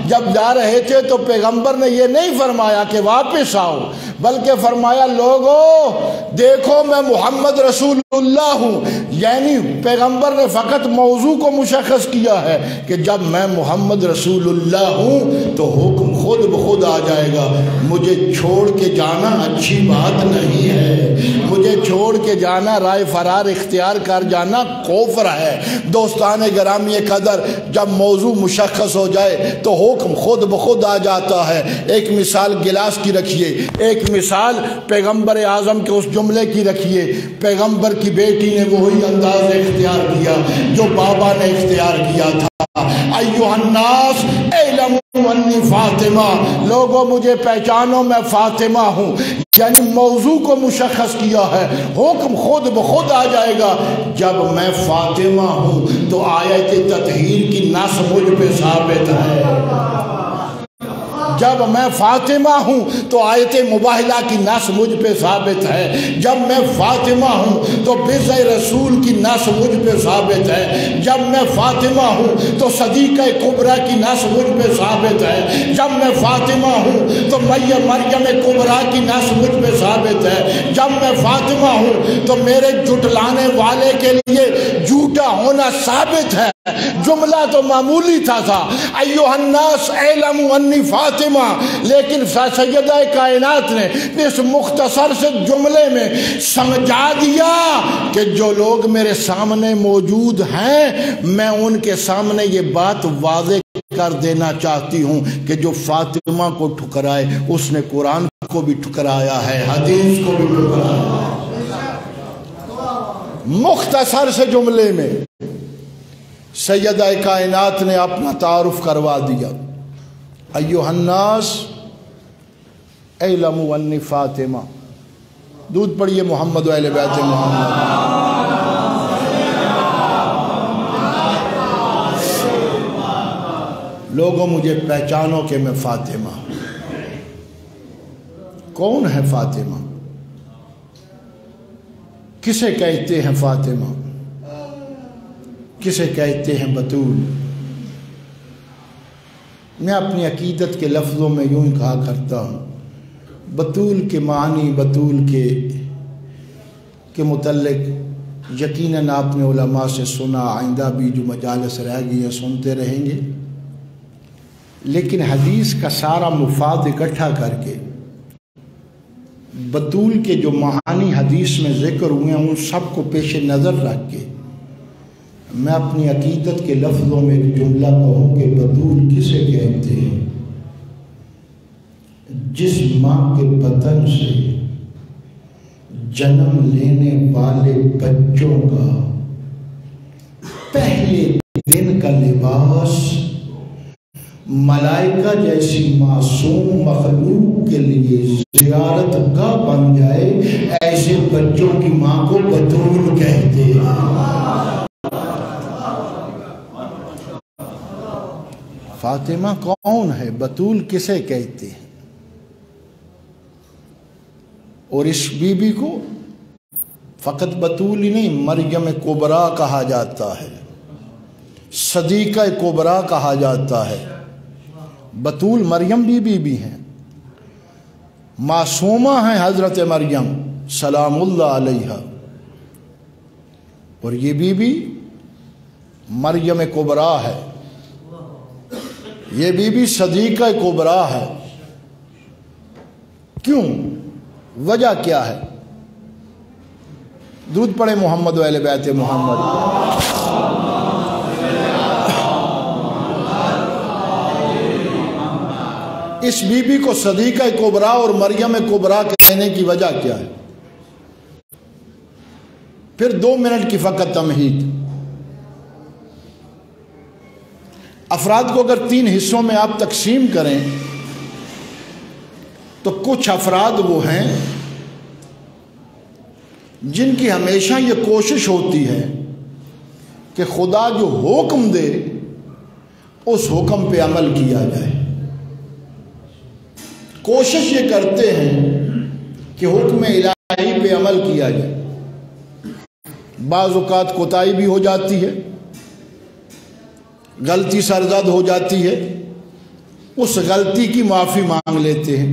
جب جا رہے تھے تو پیغمبر نے یہ نہیں فرمایا کہ واپس آؤ، بلکہ فرمایا لوگوں دیکھو میں محمد رسول اللہ ہوں۔ یعنی پیغمبر نے فقط موضوع کو مشخص کیا ہے کہ جب میں محمد رسول اللہ ہوں تو حکم خود بخود آ جائے گا۔ مجھے چھوڑ کے جانا اچھی بات نہیں ہے، مجھے چھوڑ کے جانا، رائے فرار اختیار کر جانا کفر ہے۔ دوستان گرامی قدر، جب موضوع مشخص ہو جائے تو حکم خود بخود آ جاتا ہے۔ ایک مثال گلاس کی رکھیے، ایک مثال پیغمبر اعظم کے اس جملے کی رکھیے، پیغمبر کی بیٹی نے وہی انداز اختیار کیا جو بابا نے اختیار کیا تھا۔ ایھا الناس اعلموا انی فاطمہ، لوگوں مجھے پہچانو میں فاطمہ ہوں، یعنی موضوع کو مشخص کیا ہے، حکم خود بخود آ جائے گا۔ جب میں فاطمہ ہوں تو آیت تطہیر کی نص مجھ پہ ثابت ہے، جب میں فاطمہ ہوں تو آیت مباہلہ کی نص مجھ پہ ثابت ہے، جب میں فاطمہ ہوں تو بضع رسول کی نص مجھ پہ ثابت ہے، جب میں فاطمہ ہوں تو صدیقہ کبریٰ کی نص مجھ پہ ثابت ہے، جب میں فاطمہ ہوں تو مریم کبریٰ کی نص مجھ پہ ثابت ہے، جب میں فاطمہ ہوں تو میرے جھٹلانے والے کے لیے جھوٹا ہونا ثابت ہے، جملہ تو معمولی تھا ایھا الناس اعلموا انی فاطمہ، لیکن سیدہ کائنات نے اس مختصر سے جملے میں سمجھا دیا کہ جو لوگ میرے سامنے موجود ہیں میں ان کے سامنے یہ بات واضح کر دینا چاہتی ہوں کہ جو فاطمہ کو ٹھکرائے اس نے قرآن کو بھی ٹھکرایا ہے، حدیث کو بھی ٹھکرایا ہے۔ مختصر سے جملے میں سیدہ کائنات نے اپنا تعارف کروا دیا، ایھا الناس اعلموا انی فاطمہ۔ دودھ پڑھیے محمد و اہل بیت محمد۔ لوگوں مجھے پہچانو کہ میں فاطمہ۔ کون ہے فاطمہ؟ کسے کہتے ہیں فاطمہ؟ کسے کہتے ہیں بطول؟ میں اپنی عقیدت کے لفظوں میں یوں ہی کہا کرتا ہوں، بطول کے معنی، بطول کے متعلق یقیناً آپ نے علماء سے سنا، آئندہ بھی جو مجالس رہ گئی ہیں سنتے رہیں گے، لیکن حدیث کا سارا مفاد اکٹھا کر کے بطول کے جو معانی حدیث میں ذکر ہوئے ہیں ان سب کو پیش نظر رکھ کے میں اپنی عقیدت کے لفظوں میں ایک جملہ کہوں کہ بطول کسے کہتے ہیں؟ جس ماں کے بدن سے جنم لینے والے بچوں کا پہلے دن کا لباس ملائکہ جیسی معصوم مخلوق کے لیے زیارت گاہ بن جائے، ایسے بچوں کی ماں کو بطول کہتے ہیں۔ فاطمہ کون ہے؟ بطول کسے کہتے ہیں؟ اور اس بی بی کو فقط بطول ہی نہیں، مریم کبریٰ کہا جاتا ہے، صدیقہ کبریٰ کہا جاتا ہے۔ بطول مریم بی بی بھی ہیں، معصومہ ہیں حضرت مریم سلام اللہ علیہا، اور یہ بی بی مریم کبریٰ ہے، یہ بی بی صدیقہ کبریٰ ہے۔ کیوں؟ وجہ کیا ہے؟ درود پڑھے محمد و اہل بیت محمد۔ اس بی بی کو صدیقہ کبریٰ اور مریم کبریٰ کہنے کی وجہ کیا ہے؟ پھر 2 منٹ کی فقط تمہید۔ افراد کو اگر 3 حصوں میں آپ تقسیم کریں تو کچھ افراد وہ ہیں جن کی ہمیشہ یہ کوشش ہوتی ہے کہ خدا جو حکم دے اس حکم پہ عمل کیا جائے، کوشش یہ کرتے ہیں کہ حکم الہی پہ عمل کیا جائے۔ بعض اوقات کوتاہی بھی ہو جاتی ہے، غلطی سرزد ہو جاتی ہے، اس غلطی کی معافی مانگ لیتے ہیں۔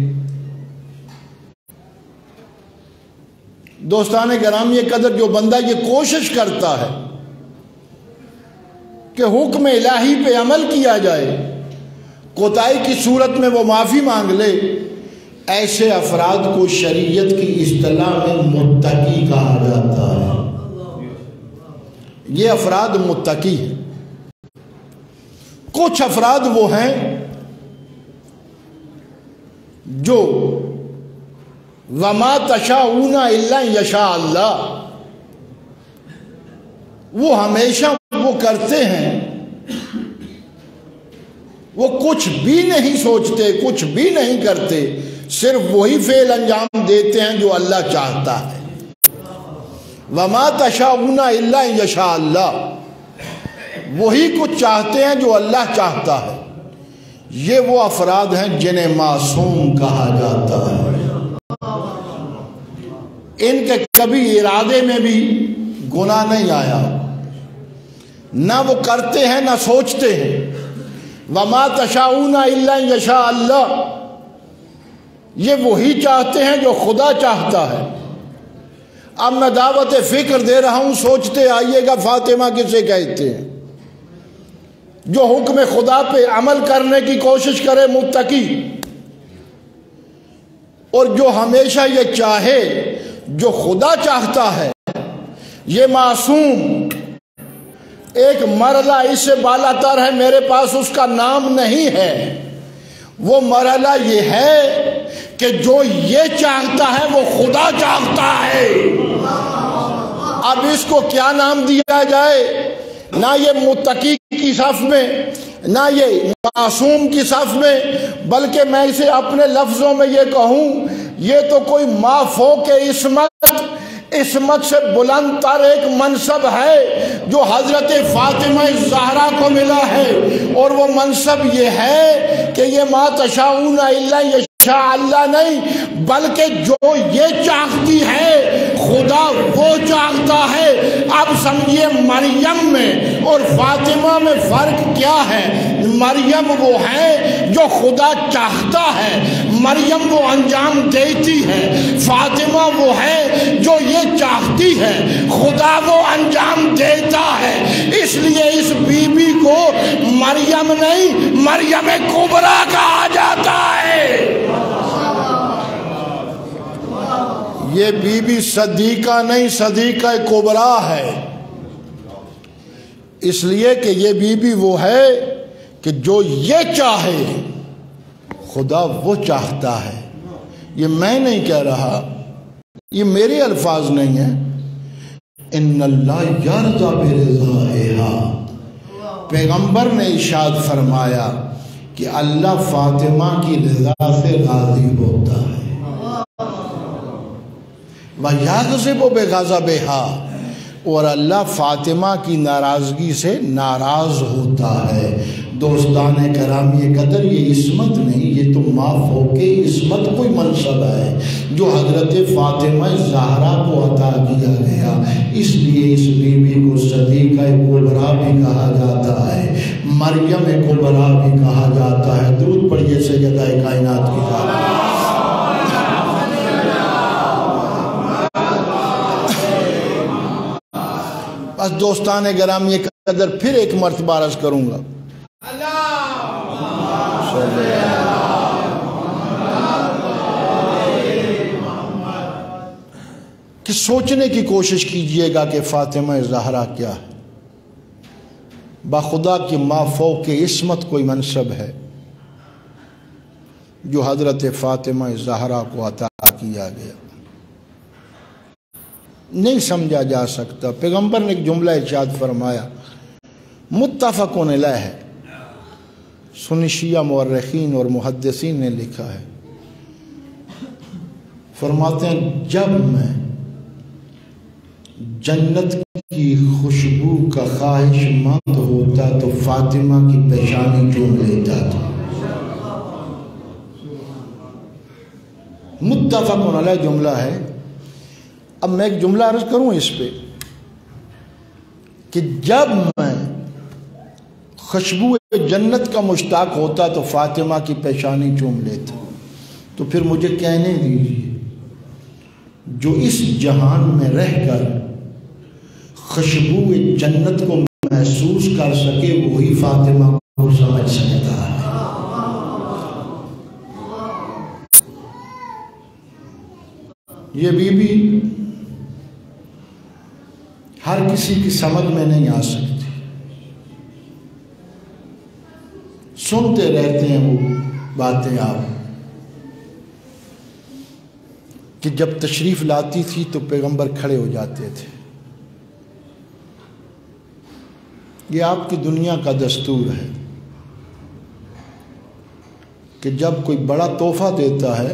دوستان گرامی قدر، جو بندہ یہ کوشش کرتا ہے کہ حکم الہی پہ عمل کیا جائے، کوتاہی کی صورت میں وہ معافی مانگ لے، ایسے افراد کو شریعت کی اصطلاح میں متقی کہا جاتا ہے۔ یہ افراد متقی ہیں۔ کچھ افراد وہ ہیں جو وَمَا تَشَاءُونَ إِلَّا أَن يَشَاءَ اللَّهُ، وہ ہمیشہ وہ کرتے ہیں، وہ کچھ بھی نہیں سوچتے، کچھ بھی نہیں کرتے، صرف وہی فعل انجام دیتے ہیں جو اللہ چاہتا ہے۔ وَمَا تَشَاءُونَ إِلَّا أَن يَشَاءَ اللَّهُ، وہی کچھ چاہتے ہیں جو اللہ چاہتا ہے۔ یہ وہ افراد ہیں جنہیں معصوم کہا جاتا ہے۔ ان کے کبھی ارادے میں بھی گناہ نہیں آیا، نہ وہ کرتے ہیں نہ سوچتے ہیں۔ وَمَا تَشَاءُونَ إِلَّا أَن يَشَاءَ اللَّهُ، یہ وہی چاہتے ہیں جو خدا چاہتا ہے۔ اب میں دعوت فکر دے رہا ہوں، سوچتے آئیے گا فاطمہ کسے کہتے ہیں؟ جو حکم خدا پہ عمل کرنے کی کوشش کرے، متقی، اور جو ہمیشہ یہ چاہے جو خدا چاہتا ہے، یہ معصوم ایک مرحلہ اس سے بالا تر ہے، میرے پاس اس کا نام نہیں ہے۔ وہ مرحلہ یہ ہے کہ جو یہ چاہتا ہے وہ خدا چاہتا ہے۔ اب اس کو کیا نام دیا جائے؟ نہ یہ متقی کی صف میں، نہ یہ معصوم کی صف میں، بلکہ میں اسے اپنے لفظوں میں یہ کہوں، یہ تو کوئی ما فوق عصمت سے بلند تر ایک منصب ہے جو حضرت فاطمہ زہرا کو ملا ہے، اور وہ منصب یہ ہے کہ یہ ما تشاؤون الا یشاء اللہ نہیں، بلکہ جو یہ چاہتی ہے خدا وہ چاہتا ہے۔ اب سمجھیے مریم میں اور فاطمہ میں فرق کیا ہے؟ مریم وہ ہے جو خدا چاہتا ہے، مریم وہ انجام دیتی ہے، فاطمہ وہ ہے جو یہ چاہتی ہے، خدا وہ انجام دیتا ہے۔ اس لیے اس بی بی کو مریم نہیں، مریم کبریٰ کہا جاتا ہے۔ یہ بی بی صدیقہ نہیں، صدیقہ کبریٰ ہے، اس لیے کہ یہ بی بی وہ ہے کہ جو یہ چاہے خدا وہ چاہتا ہے۔ یہ میں نہیں کہہ رہا، یہ میرے الفاظ نہیں ہیں۔ ان اللہ یرضی برضاہا، پیغمبر نے ارشاد فرمایا کہ اللہ فاطمہ کی رضا سے راضی ہوتا ہے، وَيَغْضِبُ بِغَضَبِهَا، اور اللہ فاطمہ کی ناراضگی سے ناراض ہوتا ہے۔ دوستان کرامی قدر، یہ عصمت نہیں، یہ تو ما فوق عصمت کوئی منصب ہے جو حضرت فاطمہ زہرا کو عطا کیا گیا۔ اس لیے اس بی بی کو صدیقہ کبریٰ بھی کہا جاتا ہے، مریم کبریٰ بھی کہا جاتا ہے۔ درود پڑھیے سیدہ کائنات کی ذات۔ بس دوستان گرامی قدر پھر ایک مرتبہ عرض کروں گا، کہ سوچنے کی کوشش کیجئے گا کہ فاطمہ زہرا کیا ہے۔ بخدا کی ما فوق عصمت کوئی منصب ہے جو حضرت فاطمہ زہرا کو عطا کیا گیا، نہیں سمجھا جا سکتا۔ پیغمبر نے ایک جملہ ارشاد فرمایا، متفق علیہ ہے، سنی شیعہ مورخین اور محدثین نے لکھا ہے، فرماتے ہیں جب میں جنت کی خوشبو کا خواہش مند ہوتا تو فاطمہ کی پیشانی چوم لیتا تھا۔ متفق علیہ جملہ ہے۔ اب میں ایک جملہ عرض کروں اس پہ کہ جب میں خوشبو جنت کا مشتاق ہوتا تو فاطمہ کی پیشانی چوم لیتا، تو پھر مجھے کہنے دیجیے جو اس جہان میں رہ کر خوشبو جنت کو محسوس کر سکے وہی فاطمہ کو سمجھ سکتا ہے۔ یہ بی بی ہر کسی کی سمجھ میں نہیں آ سکتی، سنتے رہتے ہیں وہ باتیں آپ، کہ جب تشریف لاتی تھی تو پیغمبر کھڑے ہو جاتے تھے۔ یہ آپ کی دنیا کا دستور ہے کہ جب کوئی بڑا تحفہ دیتا ہے،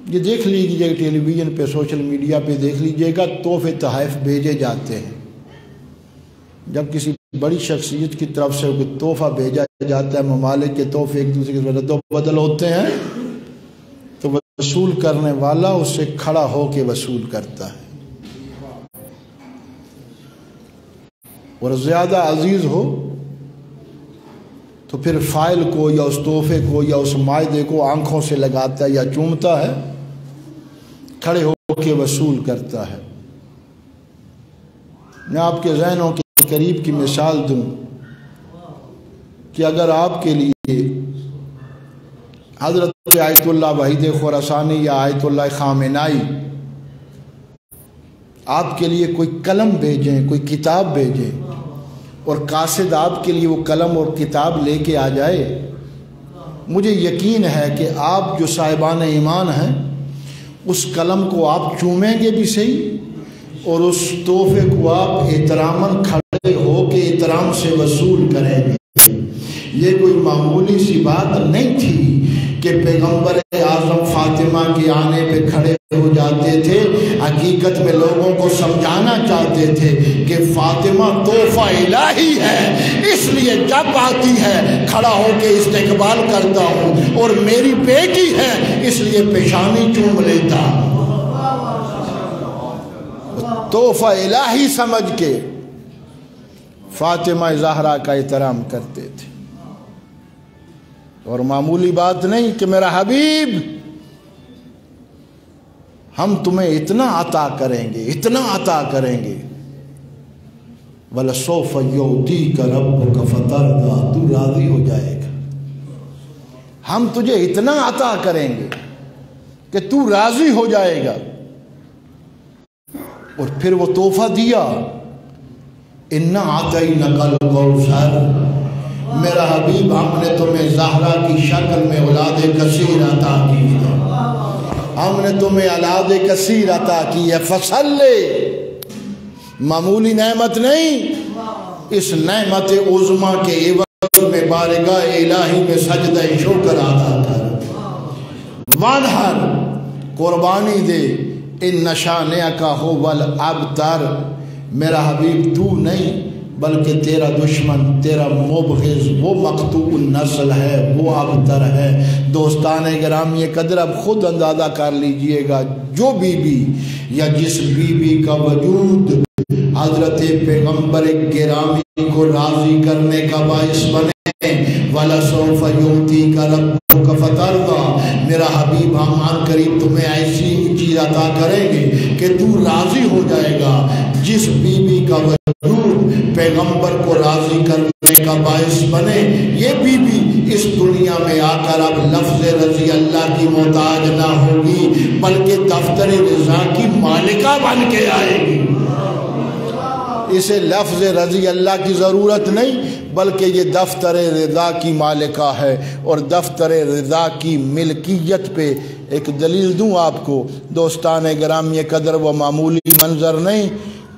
یہ دیکھ لیجیے ٹیلی ویژن پہ، سوشل میڈیا پہ دیکھ لیجیے گا، تحفے تحائف بھیجے جاتے ہیں۔ جب کسی بڑی شخصیت کی طرف سے کوئی تحفہ بھیجا جاتا ہے، ممالک کے تحفے ایک دوسرے کے رد و بدل ہوتے ہیں، تو وصول کرنے والا اس سے کھڑا ہو کے وصول کرتا ہے، اور زیادہ عزیز ہو تو پھر فائل کو یا اس تحفے کو یا اس مائدے کو آنکھوں سے لگاتا ہے یا چومتا ہے، کھڑے ہو کے وصول کرتا ہے۔ میں آپ کے ذہنوں کے قریب کی مثال دوں کہ اگر آپ کے لیے حضرت آیت اللہ وحید خراسانی یا آیت اللہ خامنائی آپ کے لیے کوئی قلم بھیجیں، کوئی کتاب بھیجیں، اور قاصد آپ کے لیے وہ قلم اور کتاب لے کے آ جائے، مجھے یقین ہے کہ آپ جو صاحبان ایمان ہیں اس قلم کو آپ چومیں گے بھی صحیح، اور اس تحفے کو آپ احتراماً کھڑے ہو کے احترام سے وصول کریں گے۔ یہ کوئی معمولی سی بات نہیں تھی کہ پیغمبر اعظم فاطمہ کے آنے پہ کھڑے ہو جاتے تھے، حقیقت میں لوگوں کو سمجھانا چاہتے تھے کہ فاطمہ تحفہ الہی ہے، اس لیے جب آتی ہے کھڑا ہو کے استقبال کرتا ہوں، اور میری بیٹی ہے اس لیے پیشانی چوم لیتا ہوں۔ تحفہ الہی سمجھ کے فاطمہ زہرا کا احترام کرتے تھے، اور معمولی بات نہیں کہ میرا حبیب ہم تمہیں اتنا عطا کریں گے، اتنا عطا کریں گے، وَلَسَوْفَ يُعْطِيكَ رَبُّكَ فَتَرْضَىٰ، تو راضی ہو جائے گا، ہم تجھے اتنا عطا کریں گے کہ تو راضی ہو جائے گا۔ اور پھر وہ تحفہ دیا، اِنَّا أَعْطَيْنَاكَ الْكَوْثَرَ، میرا حبیب ہم نے تمہیں زہرا کی شکل میں اولاد کثیر عطا کی ہے، ہم نے تمہیں اولاد کثیر عطا کی ہے، فصلِ، معمولی نعمت نہیں، اس نعمت عظمیٰ کے عوض میں بارگاہ الہی میں سجدہ شکر ادا کر، وانحر، قربانی دے، ان نشانیہ کا ہو والابتر، میرا حبیب تو نہیں بلکہ تیرا دشمن، تیرا مبغض وہ مقطوع النسل ہے، وہ ابتر ہے۔ دوستان گرامی قدر اب خود اندازہ کر لیجئے گا، جو بی بی یا جس بی بی کا وجود حضرت پیغمبر گرامی کو راضی کرنے کا باعث بنے، وَلَسَوْفَ يُعْطِيكَ رَبُّكَ فَتَرْضَىٰ، میرا حبیب ہم عن قریب تمہیں ایسی چیز عطا کریں گے کہ تو راضی ہو جائے گا۔ جس بی بی کا وجود پیغمبر کو راضی کرنے کا باعث بنے، یہ بی بی اس دنیا میں آ کر اب لفظ رضی اللہ کی محتاج نہ ہوگی، بلکہ دفتر رضا کی مالکہ بن کے آئے گی۔ اسے لفظ رضی اللہ کی ضرورت نہیں، بلکہ یہ دفتر رضا کی مالکہ ہے، اور دفتر رضا کی ملکیت پہ ایک دلیل دوں آپ کو دوستان گرامی قدر، وہ معمولی منظر نہیں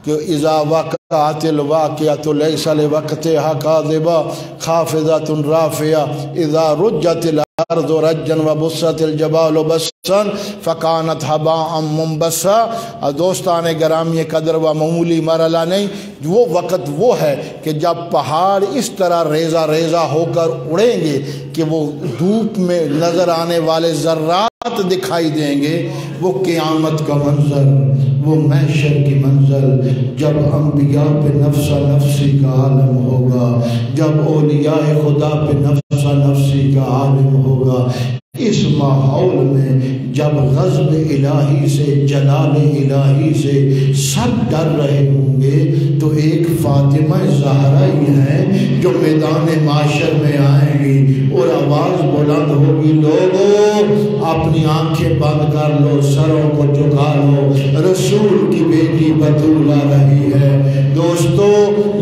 کہ اذا وقعت الواقعۃ لیس لوقتها کاذبہ خافضۃ رافعہ اذا رجت الارض رجا وبست الجبال بسا فکانت هباء منبثا۔ دوستان گرامی قدر و معمولی مرحلہ نہیں، وہ وقت وہ ہے کہ جب پہاڑ اس طرح ریزہ ریزہ ہو کر اڑیں گے کہ وہ دھوپ میں نظر آنے والے ذرات دکھائی دیں گے، وہ قیامت کا منظر، وہ محشر کی منظر، جب انبیاء پہ نفسا نفسی کا عالم ہوگا، جب اولیاء خدا پہ نفسا نفسی کا عالم ہوگا، اس ماحول میں جب غضب الہی سے، جلال الہی سے سب ڈر رہے ہوں گے، تو ایک فاطمہ زہرا ہی ہے جو میدان معاشر میں آئیں گی اور آواز بلند ہوگی، لوگوں اپنی آنکھیں بند کر لو، سروں کو جھکا لو، رسول کی بیٹی بطول آ رہی ہے۔ دوستو،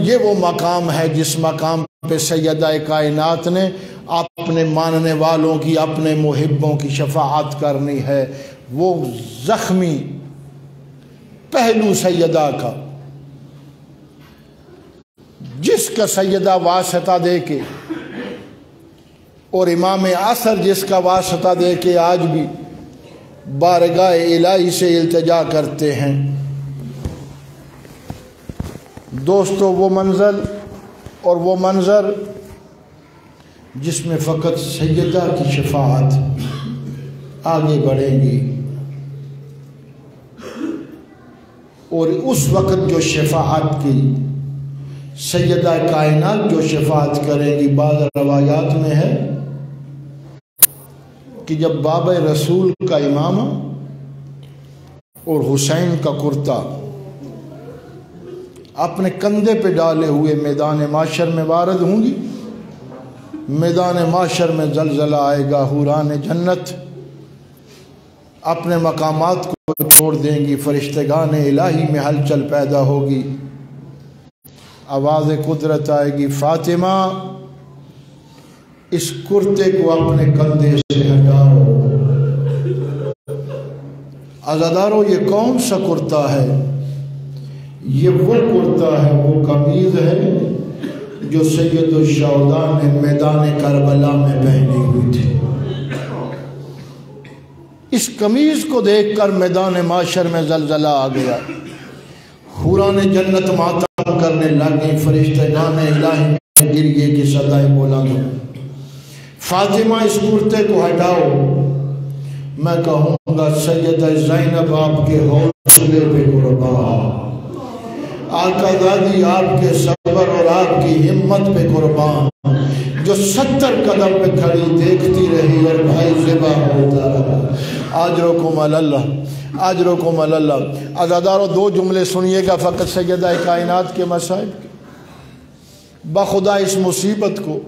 یہ وہ مقام ہے جس مقام پہ سیدہ کائنات نے اپنے ماننے والوں کی، اپنے محبوں کی شفاعت کرنی ہے۔ وہ زخمی پہلو سیدہ کا، جس کا سیدہ واسطہ دے کے، اور امام عصر جس کا واسطہ دے کے آج بھی بارگاہ الہی سے التجا کرتے ہیں۔ دوستو، وہ منزل اور وہ منظر جس میں فقط سیدہ کی شفاعت آگے بڑھیں گی، اور اس وقت جو شفاعت کی سیدہ کائنات جو شفاعت کریں گی، بعض روایات میں ہے کہ جب باب رسول کا امامہ اور حسین کا کرتا اپنے کندھے پہ ڈالے ہوئے میدان معاشر میں وارد ہوں گی. میدان معاشر میں زلزلہ آئے گا، حوران جنت اپنے مقامات کو چھوڑ دیں گی، فرشتگان الہی میں ہلچل پیدا ہوگی، آواز قدرت آئے گی، فاطمہ اس کرتے کو اپنے کندھے سے ہٹاؤ. عزادارو یہ کون سا کرتا ہے؟ یہ وہ کرتا ہے، وہ قمیض ہے جو سید الشہداء نے میدان کربلا میں پہنی ہوئی تھی. اس قمیض کو دیکھ کر میدان معاشر میں زلزلہ آ گیا، حوران جنت ماتم کرنے لگے، فرشتگان الہی میں گریے کی صدائیں بلند. فاطمہ اس کرتے کو ہٹاؤ. میں کہوں گا سیدہ زینب آپ کے حوصلے پہ قربان، آقا دادی آپ کے صبر اور آپ کی ہمت پہ قربان، جو 70 قدم پہ کھڑی دیکھتی رہی اور بھائی ذبح ہوتا رہا. اجرکم اللہ، اجرکم اللہ. عزادارو 2 جملے سنیے گا فقط سیدہ کائنات کے مصائب کے. بخدا اس مصیبت کو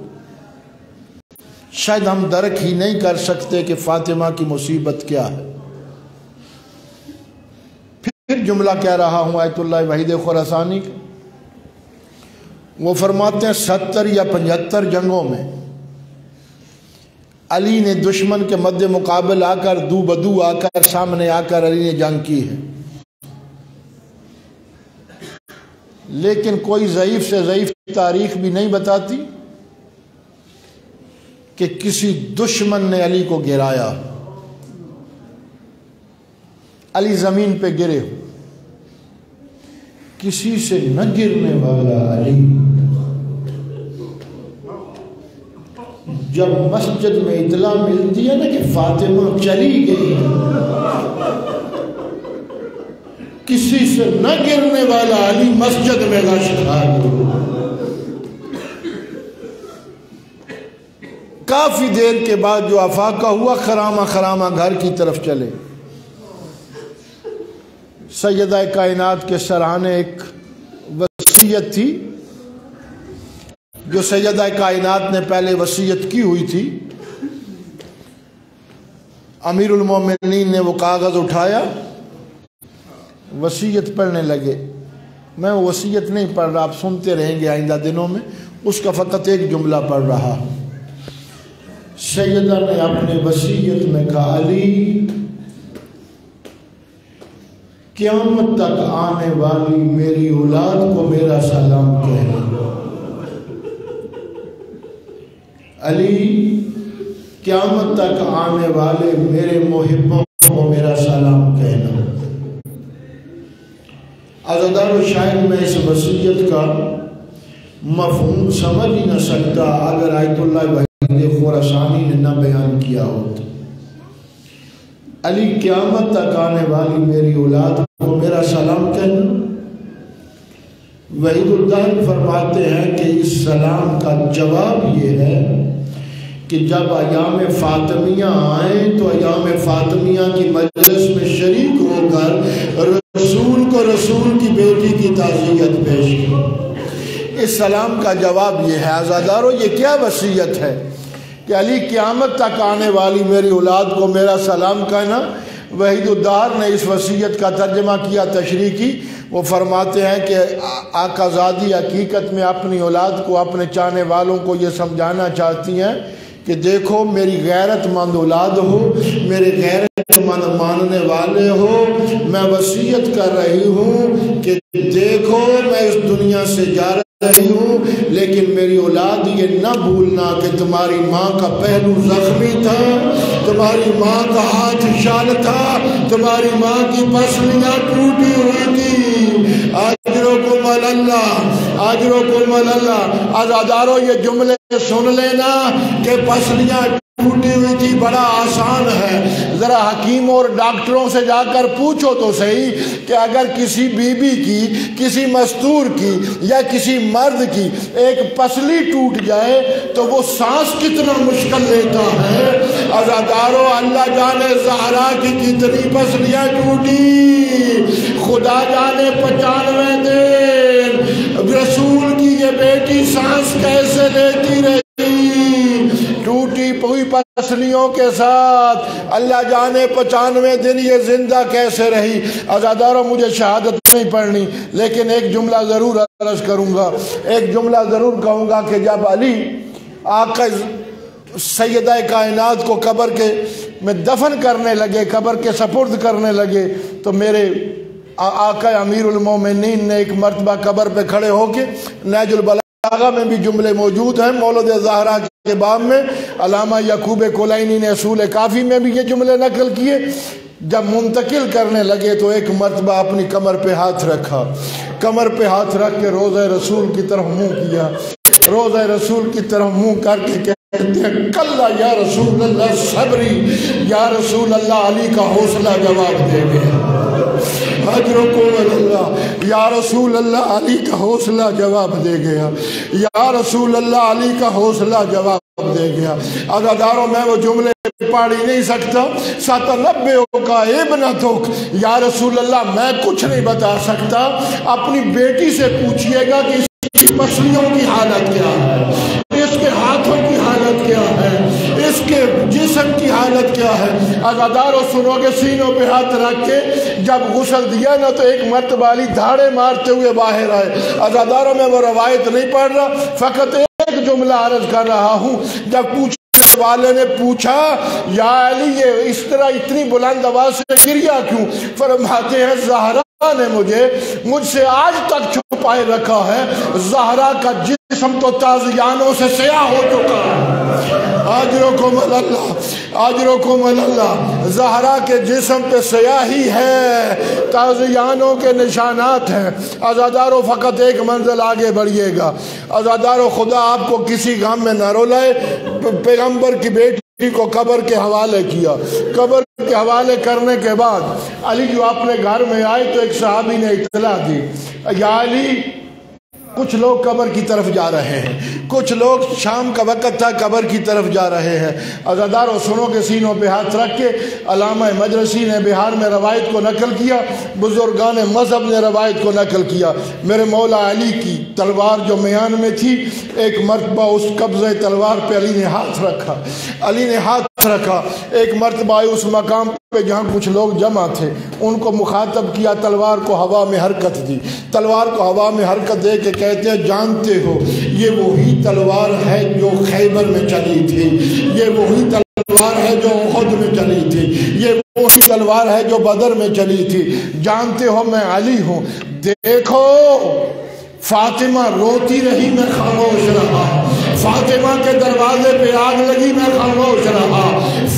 شاید ہم درک ہی نہیں کر سکتے کہ فاطمہ کی مصیبت کیا ہے. پھر جملہ کہہ رہا ہوں آیت اللہ وحید خراسانی کا. وہ فرماتے ہیں 70 یا 75 جنگوں میں علی نے دشمن کے مد مقابل آ کر دو بدو آ کر سامنے آ کر علی نے جنگ کی ہے، لیکن کوئی ضعیف سے ضعیف تاریخ بھی نہیں بتاتی کہ کسی دشمن نے علی کو گرایا. علی زمین پہ گرے ہو، کسی سے نہ گرنے والا علی جب مسجد میں اطلاع ملتی ہے نا کہ فاطمہ چلی گئی، کسی سے نہ گرنے والا علی مسجد میں گشت کھا گیا. کافی دیر کے بعد جو افاقہ ہوا، خرامہ خرامہ گھر کی طرف چلے. سیدہ کائنات کے سرانے ایک وصیت تھی جو سیدہ کائنات نے پہلے وصیت کی ہوئی تھی. امیر المومنین نے وہ کاغذ اٹھایا، وصیت پڑھنے لگے. میں وہ وصیت نہیں پڑھ رہا، آپ سنتے رہیں گے آئندہ دنوں میں. اس کا فقط ایک جملہ پڑھ رہا. سیدہ نے اپنے وصیت میں کہا، علی قیامت تک آنے والی میری اولاد کو میرا سلام کہنا. علی قیامت تک آنے والے میرے محبوں کو میرا سلام کہنا. عزادارو شاید میں اس وصیت کا مفہوم سمجھ ہی نہ سکتا اگر آیت اللہ وحید خراسانی نے نہ بیان کیا ہوتا. علی قیامت تک آنے والی میری اولاد کو میرا سلام کہنا. وحید الدین فرماتے ہیں کہ اس سلام کا جواب یہ ہے کہ جب ایام فاطمیہ آئیں تو ایام فاطمیہ کی مجلس میں شریک ہو کر رسول کو رسول کی بیٹی کی تعزیت پیش کی. اس سلام کا جواب یہ ہے. عزادارو یہ کیا وصیت ہے کہ علی قیامت تک آنے والی میری اولاد کو میرا سلام کہنا. وحید الدار نے اس وصیت کا ترجمہ کیا، تشریح کی. وہ فرماتے ہیں کہ آقا زادی حقیقت میں اپنی اولاد کو، اپنے چاہنے والوں کو یہ سمجھانا چاہتی ہیں کہ دیکھو میری غیرت مند اولاد ہو، میرے غیرت مند ماننے والے ہو، میں وصیت کر رہی ہوں کہ دیکھو میں اس دنیا سے جا رہی ہوں، لیکن میری اولاد یہ نہ بھولنا کہ تمہاری ماں کا پہلو زخمی تھا، تمہاری ماں کا ہاتھ شال تھا، تمہاری ماں کی پسلیاں ٹوٹی ہوئی تھی. اجرکم اللہ، اجرکم اللہ. عزادارو یہ جملے سن لینا کہ پسلیاں ٹوٹی ہوئی تھی، بڑا آسان ہے، ذرا حکیموں اور ڈاکٹروں سے جا کر پوچھو تو صحیح کہ اگر کسی بیوی کی، کسی مستور کی یا کسی مرد کی ایک پسلی ٹوٹ جائے تو وہ سانس کتنا مشکل لیتا ہے۔ عزادارو اللہ جانے زہرا کی کتنی پسلیاں ٹوٹی، خدا جانے 95 دن رسول کی یہ بیٹی سانس کیسے لیتی رہی، ٹوٹی ہوئی پسلیوں کے ساتھ اللہ جانے 95 دن یہ زندہ کیسے رہی۔ عزاداروں مجھے شہادت نہیں پڑھنی، لیکن ایک جملہ ضرور عرض کروں گا، ایک جملہ ضرور کہوں گا کہ جب علی آقا سیدہ کائنات کو قبر کے میں دفن کرنے لگے، قبر کے سپرد کرنے لگے، تو میرے آقا امیر المومنین نے ایک مرتبہ قبر پہ کھڑے ہو کے نہج البلاغہ میں بھی جملے موجود ہیں، مولد زہرا کے باب میں علامہ یعقوب کلینی نے اصول کافی میں بھی یہ جملے نقل کیے، جب منتقل کرنے لگے تو ایک مرتبہ اپنی کمر پہ ہاتھ رکھا، کمر پہ ہاتھ رکھ کے روضہ رسول کی طرف منہ کیا، روضہ رسول کی طرف منہ کر کے کہتے ہیں کلا یا رسول اللہ صبری، یا رسول اللہ علی کا حوصلہ جواب دے گیا، حجرکم اللہ، یا رسول اللہ علی کا حوصلہ جواب دے گیا، یا رسول اللہ علی کا حوصلہ جواب دے گیا۔ عزاداروں میں وہ جملے پڑھ ہی نہیں سکتا، ستنبئک ابنتک، یا رسول اللہ میں کچھ نہیں بتا سکتا، اپنی بیٹی سے پوچھئے گا کہ اس کی پسلیوں کی حالت کیا ہے، اس کے ہاتھوں کی حالت کیا ہے، اس کے جسم کی حالت کیا ہے۔ عزاداروں سنو گے سینوں پہ ہاتھ رکھ کے جب غسل دیا نا تو ایک مرتبہ علی دھاڑے مارتے ہوئے باہر آئے۔ عزاداروں میں وہ روایت نہیں پڑھ رہا، فقط ایک جملہ عرض کر رہا ہوں، جب پوچھنے والے نے پوچھا یا علی یہ اس طرح اتنی بلند آواز سے گریا کیوں، فرماتے ہیں زہرا نے مجھ سے آج تک چھپائے رکھا ہے، زہرا کا جسم تو تازیانوں سے سیاہ ہو چکا ہے۔ اجرکم اللہ، اجرکم اللہ، زہرا کے جسم پہ سیاہی ہے، تازیانوں کے نشانات ہیں۔ عزاداروں فقط ایک منزل آگے بڑھیے گا، عزاداروں خدا آپ کو کسی غم میں نہ رولائے، پیغمبر کی بیٹی کو قبر کے حوالے کیا، قبر کے حوالے کرنے کے بعد علی جو اپنے گھر میں آئے تو ایک صحابی نے اطلاع دی، یا علی کچھ لوگ قبر کی طرف جا رہے ہیں، کچھ لوگ شام کا وقت تھا قبر کی طرف جا رہے ہیں۔ عزاداروں سنوں کے سینوں پہ ہاتھ رکھ کے علامہ مجلسی نے بہار میں روایت کو نقل کیا، بزرگان مذہب نے روایت کو نقل کیا، میرے مولا علی کی تلوار جو میان میں تھی، ایک مرتبہ اس قبضہ تلوار پہ علی نے ہاتھ رکھا، علی نے ہاتھ رکھا، ایک مرتبہ آئے اس مقام پہ جہاں کچھ لوگ جمع تھے، ان کو مخاطب کیا، تلوار کو ہوا میں حرکت دی، تلوار کو ہوا میں حرکت دے کے کہتے ہیں جانتے ہو یہ وہی تلوار ہے جو خیبر میں چلی تھی، یہ وہی تلوار ہے جو احد میں چلی تھی، یہ وہی تلوار ہے جو بدر میں چلی تھی، جانتے ہو میں علی ہوں، دیکھو فاطمہ روتی رہی میں خاموش رہا، فاطمہ کے دروازے پہ آگ لگی میں خاموش رہا،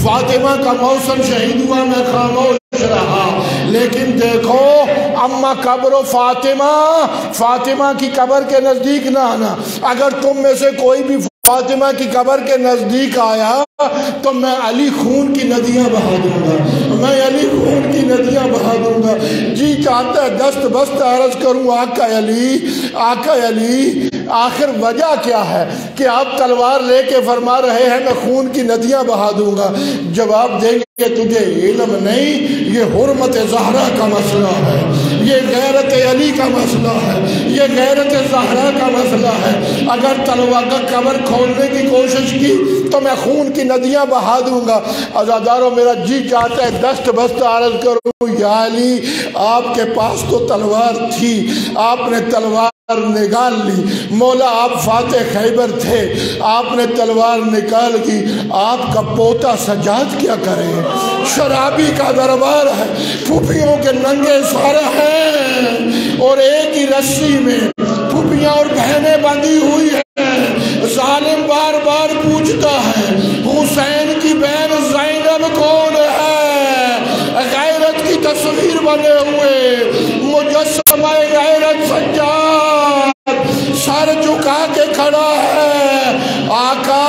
فاطمہ کا موسم شہید ہوا میں خاموش رہا، لیکن دیکھو اما قبر فاطمہ، فاطمہ کی قبر کے نزدیک نہ آنا، اگر تم میں سے کوئی بھی فاطمہ کی قبر کے نزدیک آیا تو میں علی خون کی ندیاں بہا دوں گا، میں علی خون کی ندیاں بہا دوں گا۔ جی چاہتا ہے دست بست عرض کروں آقا علی، آقا علی آخر وجہ کیا ہے کہ آپ تلوار لے کے فرما رہے ہیں میں خون کی ندیاں بہا دوں گا؟ جواب دیں گے تجھے علم نہیں، یہ حرمت زہرا کا مسئلہ ہے، یہ غیرت علی کا مسئلہ ہے، یہ غیرت زہرا کا مسئلہ ہے، اگر تلوار کا قبر کھولنے کی کوشش کی تو میں خون کی ندیاں بہا دوں گا۔ عزاداروں میرا جی چاہتا ہے دست بست عرض کروں یا علی آپ کے پاس تو تلوار تھی، آپ نے تلوار نکال لی، مولا آپ فاتح خیبر تھے، آپ نے تلوار نکال کی، آپ کا پوتا سجاد کیا کرے؟ شرابی کا دربار ہے، پھوپھیوں کے ننگے سر ہیں اور ایک ہی رسی میں پھوپھیاں اور بہنیں بندھی ہوئی ہیں، ظالم بار بار پوچھتا ہے حسین کی بہن زینب کون ہے؟ غیرت کی تصویر بنے ہوئے مجسمہ غیرت سجاد سر جھکا کے کھڑا ہے، آقا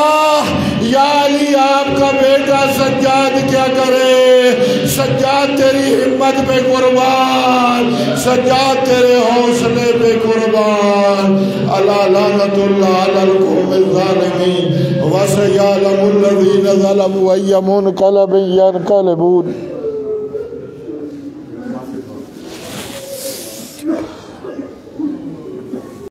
یا علی آپ کا بیٹا سجاد کیا کرے؟ سجاد تیری ہمت پہ قربان، سجاد تیرے حوصلے پہ قربان۔ الا لعنت اللہ علی القوم الظالمین وسیعلم الذین ظلموا ای منقلب ینقلبون۔